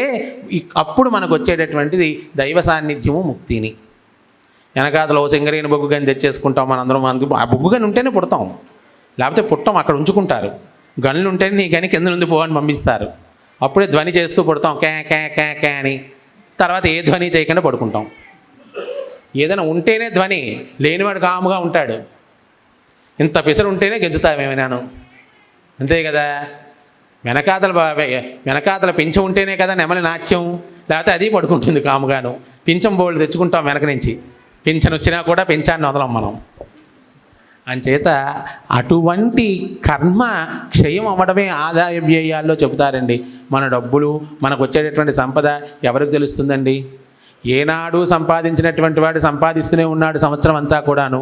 అప్పుడు మనకు వచ్చేటటువంటిది దైవ సాన్నిధ్యము, ముక్తిని. వెనకాతలో సింగరేణి బొగ్గు గని తెచ్చేసుకుంటాం మనందరం. ఆ బొగ్గు గని ఉంటేనే పుడతాం, లేకపోతే పుట్టం. అక్కడ ఉంచుకుంటారు. గనులు ఉంటేనే నీ గని కింద నుండి పోవని పంపిస్తారు. అప్పుడే ధ్వని చేస్తూ పుడతాం, క్యా క్యా క్యా క్యా అని. తర్వాత ఏ ధ్వని చేయకుండా పడుకుంటాం. ఏదైనా ఉంటేనే ధ్వని, లేనివాడు కాముగా ఉంటాడు. ఇంత పిసరు ఉంటేనే గెంతుతామేమైనాను, అంతే కదా. వెనకాతల పింఛం ఉంటేనే కదా నెమలి నాట్యం, లేకపోతే అది పడుకుంటుంది కాముగాను. పింఛం బోల్డ్ తెచ్చుకుంటాం వెనక నుంచి, పింఛన్ వచ్చినా కూడా పింఛాన్ని వదలం మనం. అంచేత అటువంటి కర్మ క్షయం అవ్వడమే ఆదాయ వ్యయాల్లో చెబుతారండి. మన డబ్బులు, మనకు వచ్చేటటువంటి సంపద ఎవరికి తెలుస్తుందండి? ఏనాడు సంపాదించినటువంటి వాడు సంపాదిస్తూనే ఉన్నాడు సంవత్సరం అంతా కూడాను.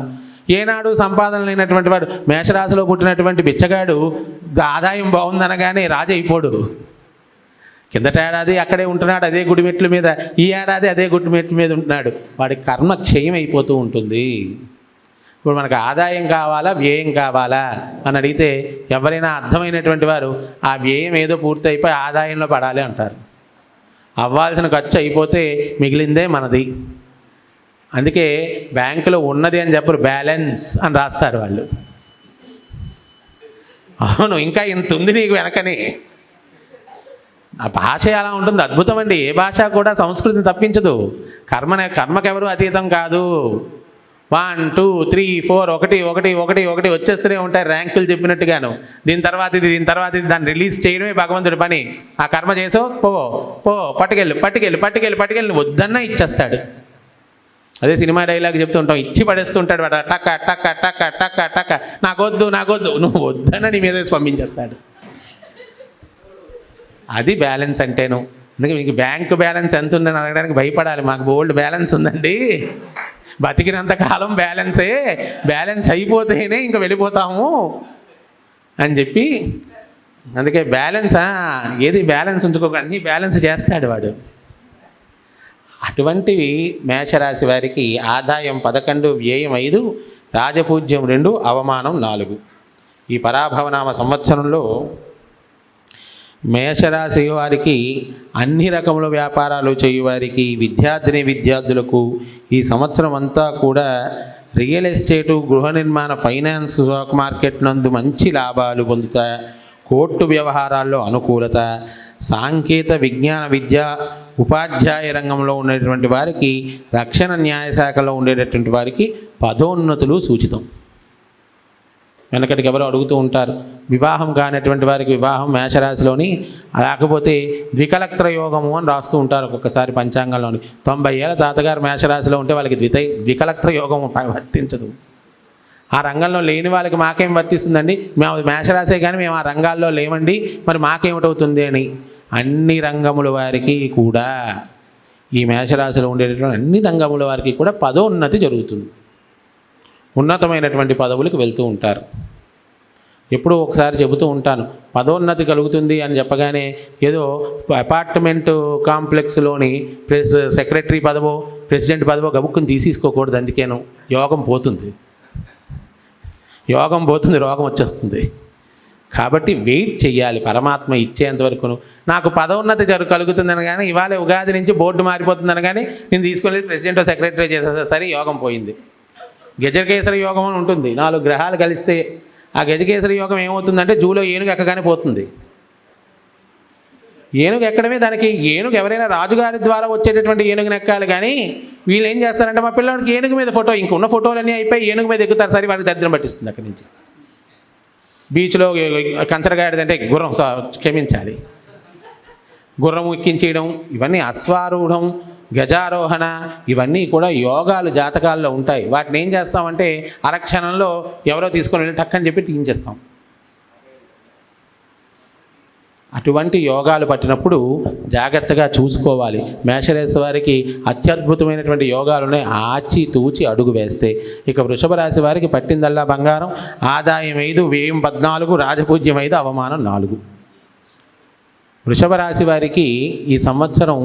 ఏనాడు సంపాదన లేనటువంటి వాడు, మేషరాశిలో పుట్టినటువంటి బిచ్చగాడు ఆదాయం బాగుందనగానే రాజు అయిపోడు. కిందట ఏడాది అక్కడే ఉంటున్నాడు అదే గుడిమెట్ల మీద, ఈ ఏడాది అదే గుడిమెట్ల మీద ఉంటున్నాడు. వాడి కర్మ క్షయం అయిపోతూ ఉంటుంది. ఇప్పుడు మనకు ఆదాయం కావాలా వ్యయం కావాలా అని అడిగితే ఎవరైనా అర్థమైనటువంటి వారు ఆ వ్యయం ఏదో పూర్తి అయిపోయి ఆదాయంలో పడాలి అంటారు. అవ్వాల్సిన ఖర్చు అయిపోతే మిగిలిందే మనది. అందుకే బ్యాంకులో ఉన్నది అని చెప్పరు, బ్యాలెన్స్ అని రాస్తారు వాళ్ళు. అవును, ఇంకా ఇంత ఉంది నీకు వెనకని. ఆ భాష ఎలా ఉంటుంది, అద్భుతం అండి. ఏ భాష కూడా సంస్కృతిని తప్పించదు. కర్మకెవరు అతీతం కాదు. 1 2 3 4 1 1 1 1 వచ్చేస్తూనే ఉంటాయి ర్యాంకులు చెప్పినట్టుగాను. దీని తర్వాత ఇది దాన్ని రిలీజ్ చేయడమే భగవంతుడి పని. ఆ కర్మ చేసో పో పట్టుకెళ్ళి వద్దన్నా ఇచ్చేస్తాడు. అదే సినిమా డైలాగ్ చెప్తూ ఉంటాం, ఇచ్చి పడేస్తుంటాడు వాడు. టక్క టక్క టక్క టక్క టక్క, నాకొద్దు నువ్వు వద్దన్న నీ మీద పంపించేస్తాడు. అది బ్యాలెన్స్ అంటేను. అందుకే మీకు బ్యాంకు బ్యాలెన్స్ ఎంత ఉందని అడగడానికి భయపడాలి. మాకు బోల్డ్ బ్యాలెన్స్ ఉందండి, బతికినంత కాలం బ్యాలెన్స్ అయిపోతేనే ఇంకా వెళ్ళిపోతాము అని చెప్పి. అందుకే ఏది బ్యాలెన్స్ ఉంచుకోక అన్నీ బ్యాలెన్స్ చేస్తాడు వాడు. అటువంటివి మేషరాశి వారికి ఆదాయం 11, వ్యయం 5, రాజపూజ్యం 2, అవమానం 4. ఈ పరాభవనామ సంవత్సరంలో మేషరాశి వారికి, అన్ని రకముల వ్యాపారాలు చేయువారికి, విద్యార్థులకు ఈ సంవత్సరం అంతా కూడా రియల్ ఎస్టేటు, గృహ నిర్మాణ, ఫైనాన్స్, స్టాక్ మార్కెట్ నందు మంచి లాభాలు పొందుతా, కోర్టు వ్యవహారాల్లో అనుకూలత, సాంకేత విజ్ఞాన విద్య, ఉపాధ్యాయ రంగంలో ఉండేటువంటి వారికి, రక్షణ న్యాయశాఖలో ఉండేటటువంటి వారికి పదోన్నతులు సూచితం. వెనకటికి ఎవరో అడుగుతూ ఉంటారు, వివాహం కానటువంటి వారికి వివాహం మేషరాశిలోని, లేకపోతే ద్వికలక్త్ర యోగము అని రాస్తూ ఉంటారు ఒక్కొక్కసారి పంచాంగంలోని. 90 ఏళ్ళ తాతగారు మేషరాశిలో ఉంటే వాళ్ళకి ద్వికలక్త్ర యోగం వర్తించదు. ఆ రంగంలో లేని వాళ్ళకి మాకేం వర్తిస్తుందండి, మేము మేషరాశే కానీ మేము ఆ రంగాల్లో లేమండి, మరి మాకేమిటవుతుంది అని. అన్ని రంగముల వారికి కూడా, ఈ మేషరాశిలో ఉండేటటువంటి అన్ని రంగముల వారికి కూడా పదోన్నతి జరుగుతుంది. ఉన్నతమైనటువంటి పదవులకు వెళ్తూ ఉంటారు. ఎప్పుడూ ఒకసారి చెబుతూ ఉంటాను, పదోన్నతి కలుగుతుంది అని చెప్పగానే ఏదో అపార్ట్మెంట్ కాంప్లెక్స్లోని సెక్రటరీ పదవో ప్రెసిడెంట్ పదవో గబుక్కుని తీసేసుకోకూడదు. అందుకేను యోగం పోతుంది, రోగం వచ్చేస్తుంది. కాబట్టి వెయిట్ చెయ్యాలి పరమాత్మ ఇచ్చేంత వరకును. నాకు పదోన్నతి కలుగుతుందని కానీ ఇవాళ ఉగాది నుంచి బోర్డు మారిపోతుందని కానీ నేను తీసుకొని ప్రెసిడెంట్ సెక్రటరీ చేసేసా సరే యోగం పోయింది. గజకేసరి యోగం అని ఉంటుంది, 4 గ్రహాలు కలిస్తే ఆ గజకేసరి యోగం ఏమవుతుందంటే జూలో ఏనుగు ఎక్కగానే పోతుంది. ఏనుగు ఎక్కడమే దానికి, ఏనుగు ఎవరైనా రాజుగారి ద్వారా వచ్చేటటువంటి ఏనుగుని ఎక్కాలి. కానీ వీళ్ళు ఏం చేస్తారంటే మా పిల్లడికి ఏనుగు మీద ఫోటో, ఇంకున్న ఫోటోలన్నీ అయిపోయి ఏనుగు మీద ఎక్కుతారు. సరే వాడికి దరిద్రం పట్టిస్తుంది. అక్కడి నుంచి బీచ్లో కంచరగాడిదంటే గుర్రం, క్షమించాలి, గుర్రం ఎక్కించేయడం, ఇవన్నీ అశ్వారూఢం, గజారోహణ, ఇవన్నీ కూడా యోగాలు జాతకాల్లో ఉంటాయి. వాటిని ఏం చేస్తామంటే అరక్షణంలో ఎవరో తీసుకొని వెళ్ళి టక్కని చెప్పి తీయించేస్తాం. అటువంటి యోగాలు పట్టినప్పుడు జాగ్రత్తగా చూసుకోవాలి. మేషరాశి వారికి అత్యద్భుతమైనటువంటి యోగాలు ఉన్నాయి, ఆచి తూచి అడుగు వేస్తే. ఇక వృషభ రాశి వారికి పట్టిందల్లా బంగారం, ఆదాయం 5, వ్యయం 14, రాజపూజ్యం 5, అవమానం 4. వృషభ రాశి వారికి ఈ సంవత్సరం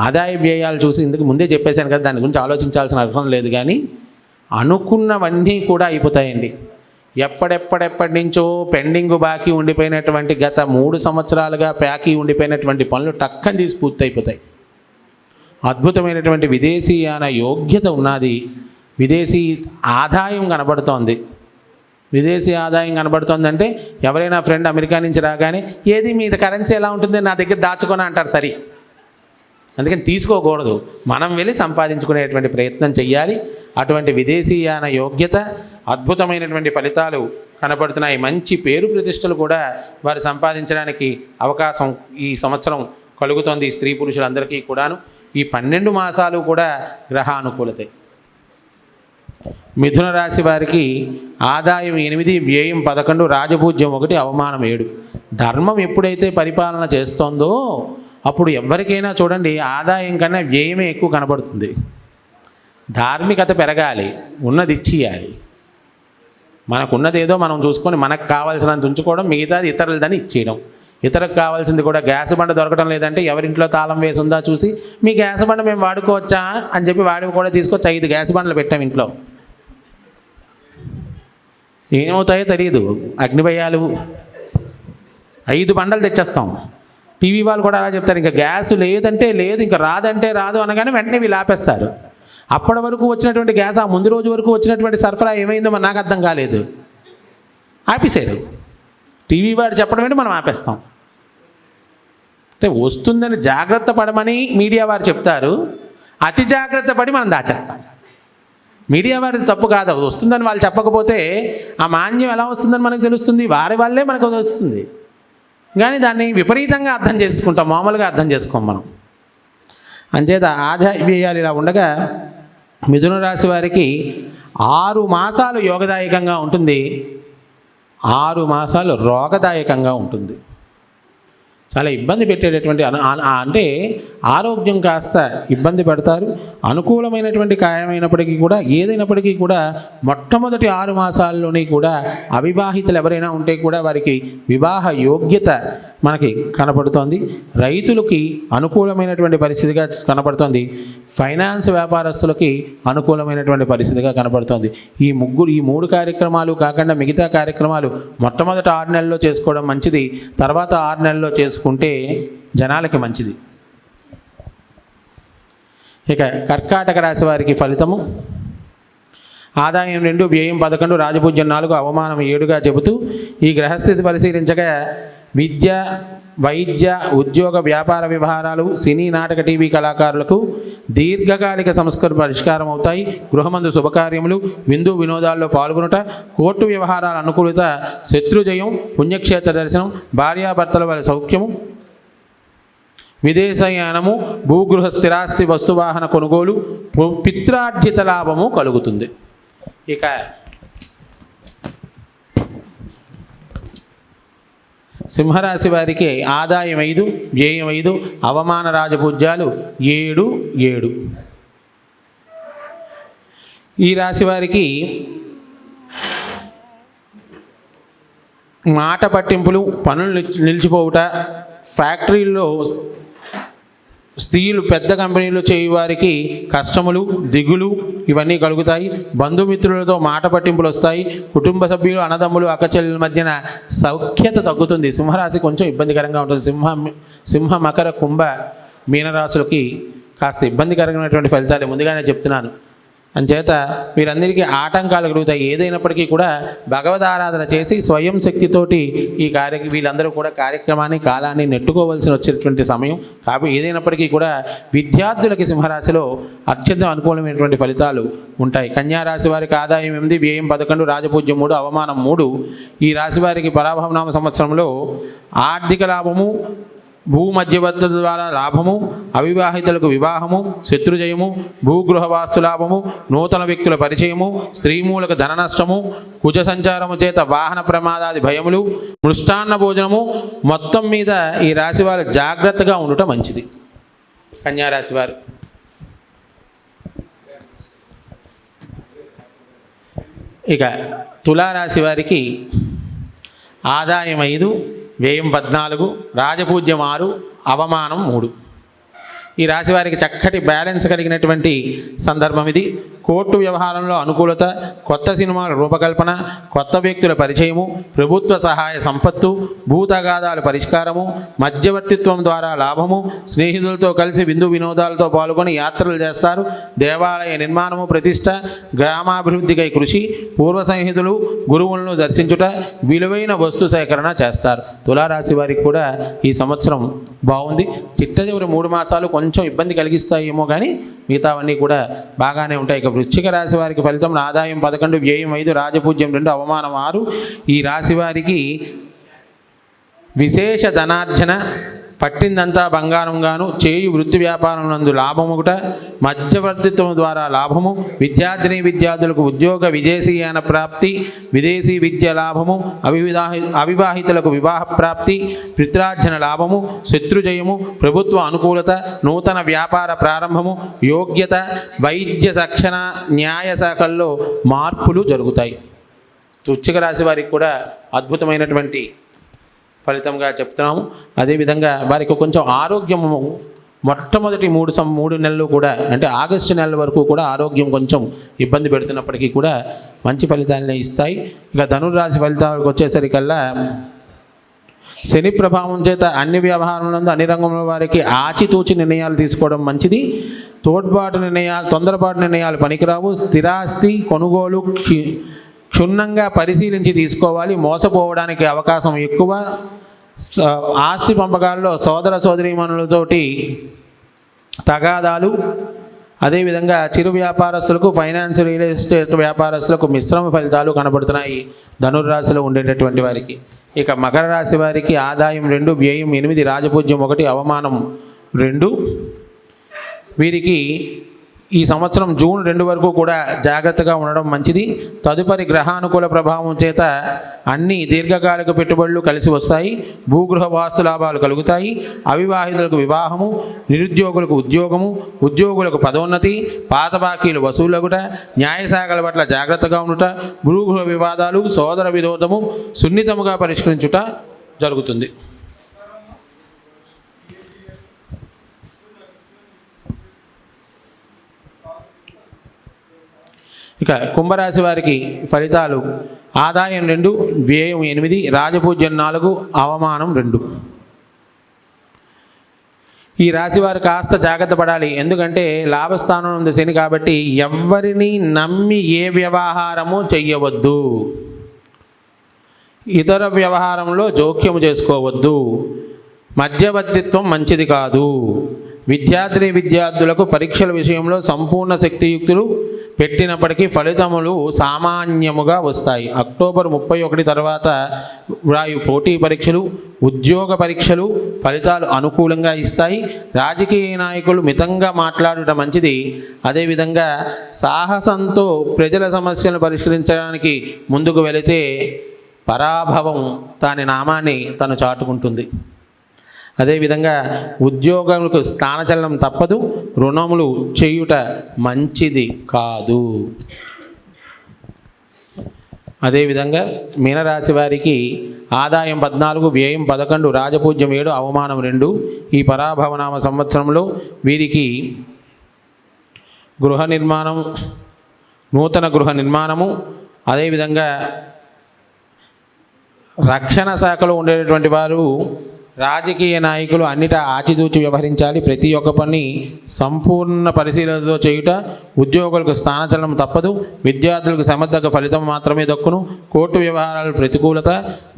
ఆదాయ వ్యయాలు చూసి ఇందుకు ముందే చెప్పేశాను కదా, దాని గురించి ఆలోచించాల్సిన అవసరం లేదు. కానీ అనుకున్నవన్నీ కూడా అయిపోతాయండి. ఎప్పటి నుంచో పెండింగ్ బాకీ ఉండిపోయినటువంటి, గత 3 సంవత్సరాలుగా బాకీ ఉండిపోయినటువంటి పనులు టక్కని తీసి పూర్తయిపోతాయి. అద్భుతమైనటువంటి విదేశీయాన యోగ్యత ఉన్నది, విదేశీ ఆదాయం కనబడుతోంది. విదేశీ ఆదాయం కనబడుతోందంటే ఎవరైనా ఫ్రెండ్ అమెరికా నుంచి రాగానే ఏది మీ కరెన్సీ ఎలా ఉంటుంది, నా దగ్గర దాచుకొని అంటారు. సరే, అందుకని తీసుకోకూడదు, మనం వెళ్ళి సంపాదించుకునేటువంటి ప్రయత్నం చెయ్యాలి. అటువంటి విదేశీయాన యోగ్యత, అద్భుతమైనటువంటి ఫలితాలు కనబడుతున్నాయి. మంచి పేరు ప్రతిష్టలు కూడా వారు సంపాదించడానికి అవకాశం ఈ సంవత్సరం కలుగుతోంది. స్త్రీ పురుషులందరికీ కూడాను ఈ 12 మాసాలు కూడా గ్రహానుకూలతే. మిథున రాశి వారికి ఆదాయం 8, వ్యయం 11, రాజపూజ్యం 1, అవమానం 7. ధర్మం ఎప్పుడైతే పరిపాలన చేస్తోందో అప్పుడు ఎవరికైనా చూడండి ఆదాయం కన్నా వ్యయమే ఎక్కువ కనబడుతుంది. ధార్మికత పెరగాలి, ఉన్నది ఇచ్చేయాలి. మనకున్నదేదో మనం చూసుకొని మనకు కావాల్సినంత ఉంచుకోవడం, మిగతాది ఇతరులదని ఇచ్చేయడం. ఇతరకు కావాల్సింది కూడా గ్యాస్ బండ దొరకడం లేదంటే ఎవరింట్లో తాళం వేసి ఉందా చూసి మీ గ్యాస్ బండ మేము వాడుకోవచ్చా అని చెప్పి వాడి కూడా తీసుకొచ్చి 5 గ్యాస్ బండలు పెట్టాం ఇంట్లో. ఏమవుతాయో తెలియదు, అగ్నిభయాలు. 5 బండలు తెచ్చేస్తాం. టీవీ వాళ్ళు కూడా అలా చెప్తారు, ఇంకా గ్యాస్ లేదంటే లేదు, ఇంకా రాదంటే రాదు అనగానే వెంటనే వీళ్ళు ఆపేస్తారు. అప్పటి వరకు వచ్చినటువంటి గ్యాస్, ఆ ముందు రోజు వరకు వచ్చినటువంటి సరఫరా ఏమైందో మరి నాకు అర్థం కాలేదు, ఆపేశారు. టీవీ వాడు చెప్పడం ఏంటి, మనం ఆపేస్తాం. అంటే వస్తుందని జాగ్రత్త పడమని మీడియా వారు చెప్తారు, అతి జాగ్రత్త పడి మనం దాచేస్తాం. మీడియా వారిది తప్పు కాదు, వస్తుందని వాళ్ళు చెప్పకపోతే ఆ మాన్యం ఎలా వస్తుందని మనకు తెలుస్తుంది, వారి వాళ్ళే మనకు వస్తుంది. కానీ దాన్ని విపరీతంగా అర్థం చేసుకుంటాం, మామూలుగా అర్థం చేసుకోం మనం. అంచేత ఆదాయ వ్యయాలు ఇలా ఉండగా మిథున రాశి వారికి 6 మాసాలు యోగదాయకంగా ఉంటుంది, 6 మాసాలు రోగదాయకంగా ఉంటుంది. చాలా ఇబ్బంది పెట్టేటటువంటి అంటే ఆరోగ్యం కాస్త ఇబ్బంది పడతారు. అనుకూలమైనటువంటి కార్యమైనప్పటికీ కూడా, ఏదైనప్పటికీ కూడా మొట్టమొదటి 6 మాసాల్లోని కూడా అవివాహితులు ఎవరైనా ఉంటే కూడా వారికి వివాహ యోగ్యత మనకి కనపడుతోంది. రైతులకి అనుకూలమైనటువంటి పరిస్థితిగా కనపడుతోంది. ఫైనాన్స్ వ్యాపారస్తులకి అనుకూలమైనటువంటి పరిస్థితిగా కనపడుతోంది. ఈ 3 కార్యక్రమాలు కాకుండా మిగతా కార్యక్రమాలు మొట్టమొదటి 6 నెలల్లో చేసుకోవడం మంచిది, తర్వాత 6 నెలల్లో చేసుకుంటే జనాలకి మంచిది. ఇక కర్కాటక రాశి వారికి ఫలితము: ఆదాయం 2, వ్యయం 11, రాజపూజ్యం 4, అవమానం 7గా చెబుతూ ఈ గ్రహస్థితి పరిశీలించగా విద్య, వైద్య, ఉద్యోగ, వ్యాపార వ్యవహారాలు, సినీ, నాటక, టీవీ కళాకారులకు దీర్ఘకాలిక సమస్యలు పరిష్కారం అవుతాయి. గృహమందు శుభకార్యములు, విందు వినోదాల్లో పాల్గొనుట, కోర్టు వ్యవహారాల అనుకూలత, శత్రుజయం, పుణ్యక్షేత్ర దర్శనం, భార్యాభర్తల వారి సౌఖ్యము, విదేశయానము, భూగృహ స్థిరాస్తి వస్తువాహన కొనుగోలు, పిత్రార్జిత లాభము కలుగుతుంది. ఇక సింహరాశి వారికి ఆదాయం 5, వ్యయం 5, అవమాన రాజపూజ్యాలు 7. ఈ రాశి వారికి మాట పట్టింపులు, పనులు నిలిచిపోవుట, ఫ్యాక్టరీల్లో స్త్రీలు, పెద్ద కంపెనీలు చేయవారికి కష్టములు, దిగులు ఇవన్నీ కలుగుతాయి. బంధుమిత్రులతో మాట పట్టింపులు వస్తాయి. కుటుంబ సభ్యులు, అన్నదమ్ములు, అక్కచెల్లెల మధ్యన సౌఖ్యత తగ్గుతుంది. సింహరాశి కొంచెం ఇబ్బందికరంగా ఉంటుంది. సింహ, మకర, కుంభ, మీనరాశులకి కాస్త ఇబ్బందికరమైనటువంటి ఫలితాలు ముందుగానే చెప్తున్నాను. అంచేత వీరందరికీ ఆటంకాలు కలుగుతాయి. ఏదైనప్పటికీ కూడా భగవద్ ఆరాధన చేసి స్వయం శక్తితోటి ఈ వీళ్ళందరూ కూడా కార్యక్రమాన్ని, కాలాన్ని నెట్టుకోవాల్సి వచ్చేటువంటి సమయం. కాబట్టి ఏదైనప్పటికీ కూడా విద్యార్థులకి సింహరాశిలో అత్యంత అనుకూలమైనటువంటి ఫలితాలు ఉంటాయి. కన్యారాశి వారికి ఆదాయం 8, వ్యయం 11, రాజపూజ్యం 3, అవమానం 3. ఈ రాశి వారికి పరాభవనామ సంవత్సరంలో ఆర్థిక లాభము, భూమధ్యవర్తుల ద్వారా లాభము, అవివాహితులకు వివాహము, శత్రుజయము, భూగృహవాస్తు లాభము, నూతన వ్యక్తుల పరిచయము, స్త్రీమూలక ధన నష్టము, కుజ సంచారము చేత వాహన ప్రమాదాది భయములు, మృష్టాన్న భోజనము. మొత్తం మీద ఈ రాశి వారు జాగ్రత్తగా ఉండటం మంచిది. కన్యారాశి వారు ఇక తులారాశి వారికి ఆదాయం 5, వ్యయం 14, రాజపూజ్యం 6, అవమానం 3. ఈ రాశి వారికి చక్కటి బ్యాలెన్స్ కలిగినటువంటి సందర్భం ఇది. కోర్టు వ్యవహారంలో అనుకూలత, కొత్త సినిమాల రూపకల్పన, కొత్త వ్యక్తుల పరిచయము, ప్రభుత్వ సహాయ సంపత్తు, భూతగాదాల పరిష్కారము, మధ్యవర్తిత్వం ద్వారా లాభము, స్నేహితులతో కలిసి విందు వినోదాలతో పాల్గొని యాత్రలు చేస్తారు. దేవాలయ నిర్మాణము, ప్రతిష్ట, గ్రామాభివృద్ధికై కృషి, పూర్వ సన్నిహితులు, గురువులను దర్శించుట, విలువైన వస్తు సేకరణ చేస్తారు. తులారాశి వారికి కూడా ఈ సంవత్సరం బాగుంది. చిట్ట చివరి 3 మాసాలు కొంచెం ఇబ్బంది కలిగిస్తాయేమో కానీ మిగతావన్నీ కూడా బాగానే ఉంటాయి. ఇక వృశ్చిక రాశి వారికి ఫలితం: ఆదాయం 11, వ్యయం 5, రాజపూజ్యం 2, అవమానం 6. ఈ రాశి వారికి విశేష ధనార్జన, పట్టిందంతా బంగారంగాను, చేయు వృత్తి వ్యాపారం నందు లాభముట, మధ్యవర్తిత్వం ద్వారా లాభము, విద్యార్థులకు ఉద్యోగ విదేశీయాన ప్రాప్తి, విదేశీ విద్య లాభము, అవివాహితులకు వివాహ ప్రాప్తి, పిత్రార్జన లాభము, శత్రుజయము, ప్రభుత్వ అనుకూలత, నూతన వ్యాపార ప్రారంభము, యోగ్యత, వైద్య శిక్షణ, న్యాయ శాఖల్లో మార్పులు జరుగుతాయి. వృశ్చిక రాశి వారికి కూడా అద్భుతమైనటువంటి ఫలితంగా చెప్తున్నాము. అదేవిధంగా వారికి కొంచెం ఆరోగ్యము మొట్టమొదటి 3 నెలలు కూడా, అంటే ఆగస్టు నెల వరకు కూడా ఆరోగ్యం కొంచెం ఇబ్బంది పెడుతున్నప్పటికీ కూడా మంచి ఫలితాలనే ఇస్తాయి. ఇక ధనుర్రాశి ఫలితాలకు వచ్చేసరికల్లా శని ప్రభావం చేత అన్ని వ్యవహారంలో అన్ని రంగంలో వారికి ఆచితూచి నిర్ణయాలు తీసుకోవడం మంచిది. తొందరపాటు నిర్ణయాలు పనికిరావు. స్థిరాస్తి కొనుగోలు క్షుణ్ణంగా పరిశీలించి తీసుకోవాలి. మోసపోవడానికి అవకాశం ఎక్కువ. ఆస్తి పంపకాల్లో సోదర సోదరీమణులతోటి తగాదాలు. అదేవిధంగా చిరు వ్యాపారస్తులకు, ఫైనాన్స్, రియల్ ఎస్టేట్ వ్యాపారస్తులకు మిశ్రమ ఫలితాలు కనబడుతున్నాయి ధనుర్రాశిలో ఉండేటటువంటి వారికి. ఇక మకర రాశి వారికి ఆదాయం 2, వ్యయం 8, రాజపూజ్యం 1, అవమానం 2. వీరికి ఈ సంవత్సరం జూన్ 2 వరకు కూడా జాగ్రత్తగా ఉండడం మంచిది. తదుపరి గ్రహానుకూల ప్రభావం చేత అన్ని దీర్ఘకాలిక పెట్టుబడులు కలిసి వస్తాయి. భూగృహ వాస్తు లాభాలు కలుగుతాయి. అవివాహితులకు వివాహము, నిరుద్యోగులకు ఉద్యోగము, ఉద్యోగులకు పదోన్నతి, పాత బాకీలు వసూలగుట, న్యాయశాఖల పట్ల జాగ్రత్తగా ఉండుట, భూగృహ వివాదాలు, సోదర విరోధము సున్నితముగా పరిష్కరించుట జరుగుతుంది. ఇక కుంభరాశి వారికి ఫలితాలు ఆదాయం 2, వ్యయం 8, రాజపూజ్యం 4, అవమానం 2. ఈ రాశి వారు కాస్త జాగ్రత్త పడాలి. ఎందుకంటే లాభస్థానం ఉంది శని కాబట్టి ఎవరిని నమ్మి ఏ వ్యవహారము చెయ్యవద్దు. ఇతర వ్యవహారంలో జోక్యము చేసుకోవద్దు. మధ్యవర్తిత్వం మంచిది కాదు. విద్యార్థులకు పరీక్షల విషయంలో సంపూర్ణ శక్తియుక్తులు పెట్టినప్పటికీ ఫలితములు సామాన్యముగా వస్తాయి. అక్టోబర్ 31 తర్వాత వ్రాయు పోటీ పరీక్షలు, ఉద్యోగ పరీక్షలు ఫలితాలు అనుకూలంగా ఇస్తాయి. రాజకీయ నాయకులు మితంగా మాట్లాడటం మంచిది. అదేవిధంగా సాహసంతో ప్రజల సమస్యలను పరిష్కరించడానికి ముందుకు వెళితే పరాభవం దాని నామాన్ని తను చాటుకుంటుంది. అదేవిధంగా ఉద్యోగులకు స్థానచలనం తప్పదు. రుణములు చేయుట మంచిది కాదు. అదేవిధంగా మీనరాశి వారికి ఆదాయం 14, వ్యయం 11, రాజపూజ్యం 7, అవమానం 2. ఈ పరాభవనామ సంవత్సరంలో వీరికి గృహ నిర్మాణం, నూతన గృహ నిర్మాణము, అదేవిధంగా రక్షణ శాఖలో ఉండేటటువంటి వారు, రాజకీయ నాయకులు అన్నిటా ఆచితూచి వ్యవహరించాలి. ప్రతి ఒక్క పని సంపూర్ణ పరిశీలనతో చేయుట. ఉద్యోగులకు స్థానచలనం తప్పదు. విద్యార్థులకు సమర్థక ఫలితం మాత్రమే దక్కును. కోర్టు వ్యవహారాలు ప్రతికూలత,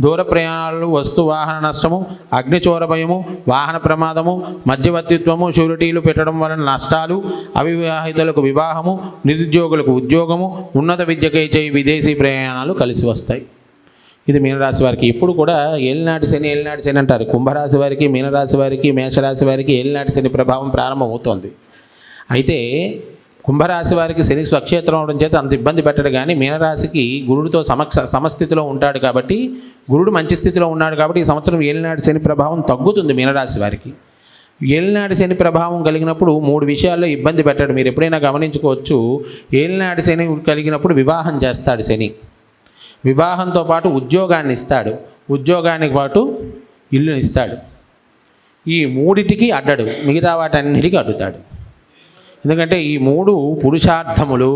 దూర ప్రయాణాలు, వస్తు వాహన నష్టము, అగ్నిచోర భయము, వాహన ప్రమాదము, మధ్యవర్తిత్వము, షూరిటీలు పెట్టడం వలన నష్టాలు, అవివాహితులకు వివాహము, నిరుద్యోగులకు ఉద్యోగము, ఉన్నత విద్యకై చేయి విదేశీ ప్రయాణాలు కలిసి వస్తాయి. ఇది మీనరాశి వారికి. ఇప్పుడు కూడా ఏలినాటి శని అంటారు. కుంభరాశి వారికి, మీనరాశి వారికి, మేషరాశి వారికి ఏలినాటి శని ప్రభావం ప్రారంభమవుతోంది. అయితే కుంభరాశి వారికి శని స్వక్షేత్రం అవడం చేత అంత ఇబ్బంది పెట్టడు. కానీ మీనరాశికి గురుడితో సమస్థితిలో ఉంటాడు కాబట్టి, గురుడు మంచి స్థితిలో ఉన్నాడు కాబట్టి ఈ సంవత్సరం ఏలినాటి శని ప్రభావం తగ్గుతుంది మీనరాశి వారికి. ఏలినాటి శని ప్రభావం కలిగినప్పుడు 3 విషయాల్లో ఇబ్బంది పెట్టాడు. మీరు ఎప్పుడైనా గమనించుకోవచ్చు. ఏలినాటి శని కలిగినప్పుడు వివాహం చేస్తాడు శని. వివాహంతో పాటు ఉద్యోగాన్ని ఇస్తాడు. ఉద్యోగానికి పాటు ఇల్లుని ఇస్తాడు. ఈ 3టికి అడ్డడు, మిగతా వాటన్నిటికీ అడ్డుతాడు. ఎందుకంటే ఈ 3 పురుషార్థములు.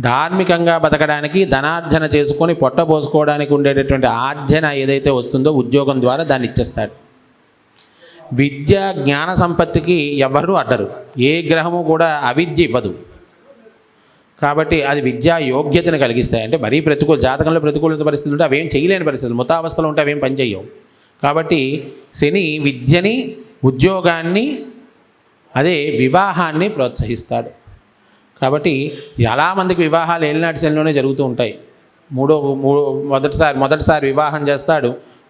ధార్మికంగా బతకడానికి, ధనార్జన చేసుకొని పొట్టపోసుకోవడానికి ఉండేటటువంటి ఆర్జన ఏదైతే వస్తుందో ఉద్యోగం ద్వారా దాన్ని ఇచ్చేస్తాడు. విద్య, జ్ఞాన సంపత్తికి ఎవరు అడ్డరు. ఏ గ్రహము కూడా అవిద్య ఇవ్వదు. కాబట్టి అది విద్యా యోగ్యతను కలిగిస్తాయి. అంటే మరీ జాతకంలో ప్రతికూలత పరిస్థితులు ఉంటే అవేం చేయలేని పరిస్థితులు, ముతావస్థలు ఉంటే అవేం పనిచేయవు. కాబట్టి శని విద్యని, ఉద్యోగాన్ని, అదే వివాహాన్ని ప్రోత్సహిస్తాడు. కాబట్టి చాలామందికి వివాహాలు ఏలినాటి శనిలోనే జరుగుతూ ఉంటాయి. మొదటిసారి వివాహం చేస్తాడు,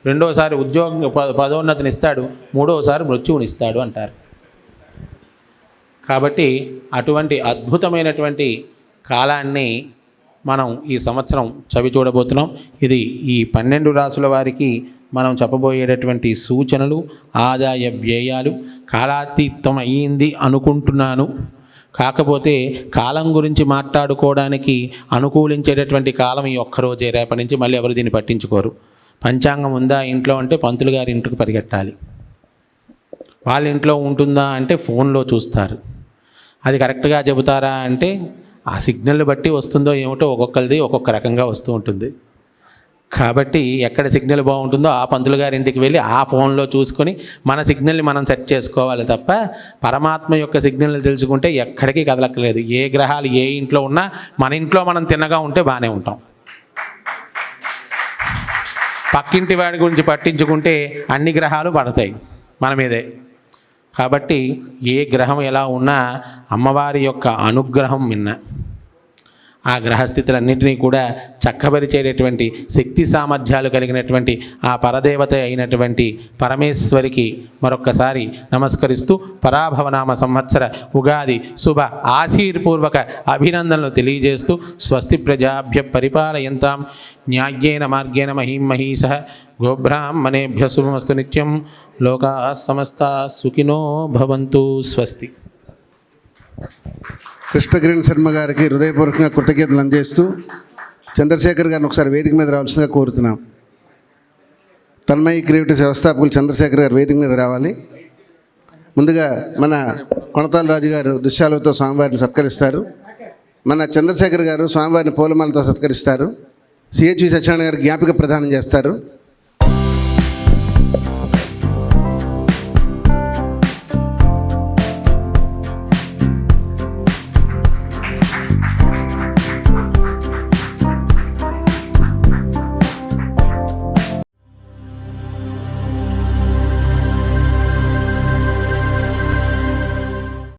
రెండోసారి ఉద్యోగం పదోన్నతిని ఇస్తాడు, మూడోసారి మృత్యువునిస్తాడు అంటారు. కాబట్టి అటువంటి అద్భుతమైనటువంటి కాలాన్ని మనం ఈ సంవత్సరం చవి చూడబోతున్నాం. ఇది ఈ 12 రాసుల వారికి మనం చెప్పబోయేటటువంటి సూచనలు, ఆదాయ వ్యయాలు. కాలాతీతం అయ్యింది అనుకుంటున్నాను. కాకపోతే కాలం గురించి మాట్లాడుకోవడానికి అనుకూలించేటటువంటి కాలం ఈ ఒక్కరోజే. రేపటి నుంచి మళ్ళీ ఎవరు దీన్ని పట్టించుకోరు. పంచాంగం ఉందా ఇంట్లో అంటే పంతులు గారి ఇంటికి పరిగెట్టాలి. వాళ్ళ ఇంట్లో ఉంటుందా అంటే ఫోన్లో చూస్తారు. అది కరెక్ట్గా చెబుతారా అంటే ఆ సిగ్నల్ బట్టి వస్తుందో ఏమిటో ఒక్కొక్కరిది ఒక్కొక్క రకంగా వస్తూ ఉంటుంది. కాబట్టి ఎక్కడ సిగ్నల్ బాగుంటుందో ఆ పంతులు గారి ఇంటికి వెళ్ళి ఆ ఫోన్లో చూసుకొని మన సిగ్నల్ని మనం సెట్ చేసుకోవాలి తప్ప పరమాత్మ యొక్క సిగ్నల్ని తెలుసుకుంటే ఎక్కడికి కదలక్కలేదు. ఏ గ్రహాలు ఏ ఇంట్లో ఉన్నా మన ఇంట్లో మనం తిన్నగా ఉంటే బాగానే ఉంటాం. పక్కింటి వాడి గురించి పట్టించుకుంటే అన్ని గ్రహాలు పడతాయి మన మీదే. కాబట్టి ఏ గ్రహం ఎలా ఉన్నా అమ్మవారి యొక్క అనుగ్రహం మిన్న. ఆ గ్రహస్థితులన్నింటినీ కూడా చక్కబరిచేటటువంటి శక్తి సామర్థ్యాలు కలిగినటువంటి ఆ పరదేవత అయినటువంటి పరమేశ్వరికి మరొక్కసారి నమస్కరిస్తూ పరాభవనామ సంవత్సర ఉగాది శుభ ఆశీర్పూర్వక అభినందనలు తెలియజేస్తూ స్వస్తి ప్రజాభ్య పరిపాలయంతాం న్యాయ్యేన మార్గేణ మహీమహీస గోబ్రాహ్మణేభ్య శుభమస్తు నిత్యం. లోకా సమస్తా సుఖినో భవంతు. స్వస్తి. కృష్ణకిరణ్ శర్మ గారికి హృదయపూర్వకంగా కృతజ్ఞతలు అందజేస్తూ చంద్రశేఖర్ గారిని ఒకసారి వేదిక మీద రావాల్సిందిగా కోరుతున్నాం. తన్మయి క్రియేటివ్స్ వ్యవస్థాపకులు చంద్రశేఖర్ గారు వేదిక మీద రావాలి. ముందుగా మన కొనతాల రాజు గారు దుశ్శాలతో స్వామివారిని సత్కరిస్తారు. మన చంద్రశేఖర్ గారు స్వామివారిని పూలమాలతో సత్కరిస్తారు. సిహెచ్వి సత్యనారాయణ గారు జ్ఞాపిక ప్రదానం చేస్తారు.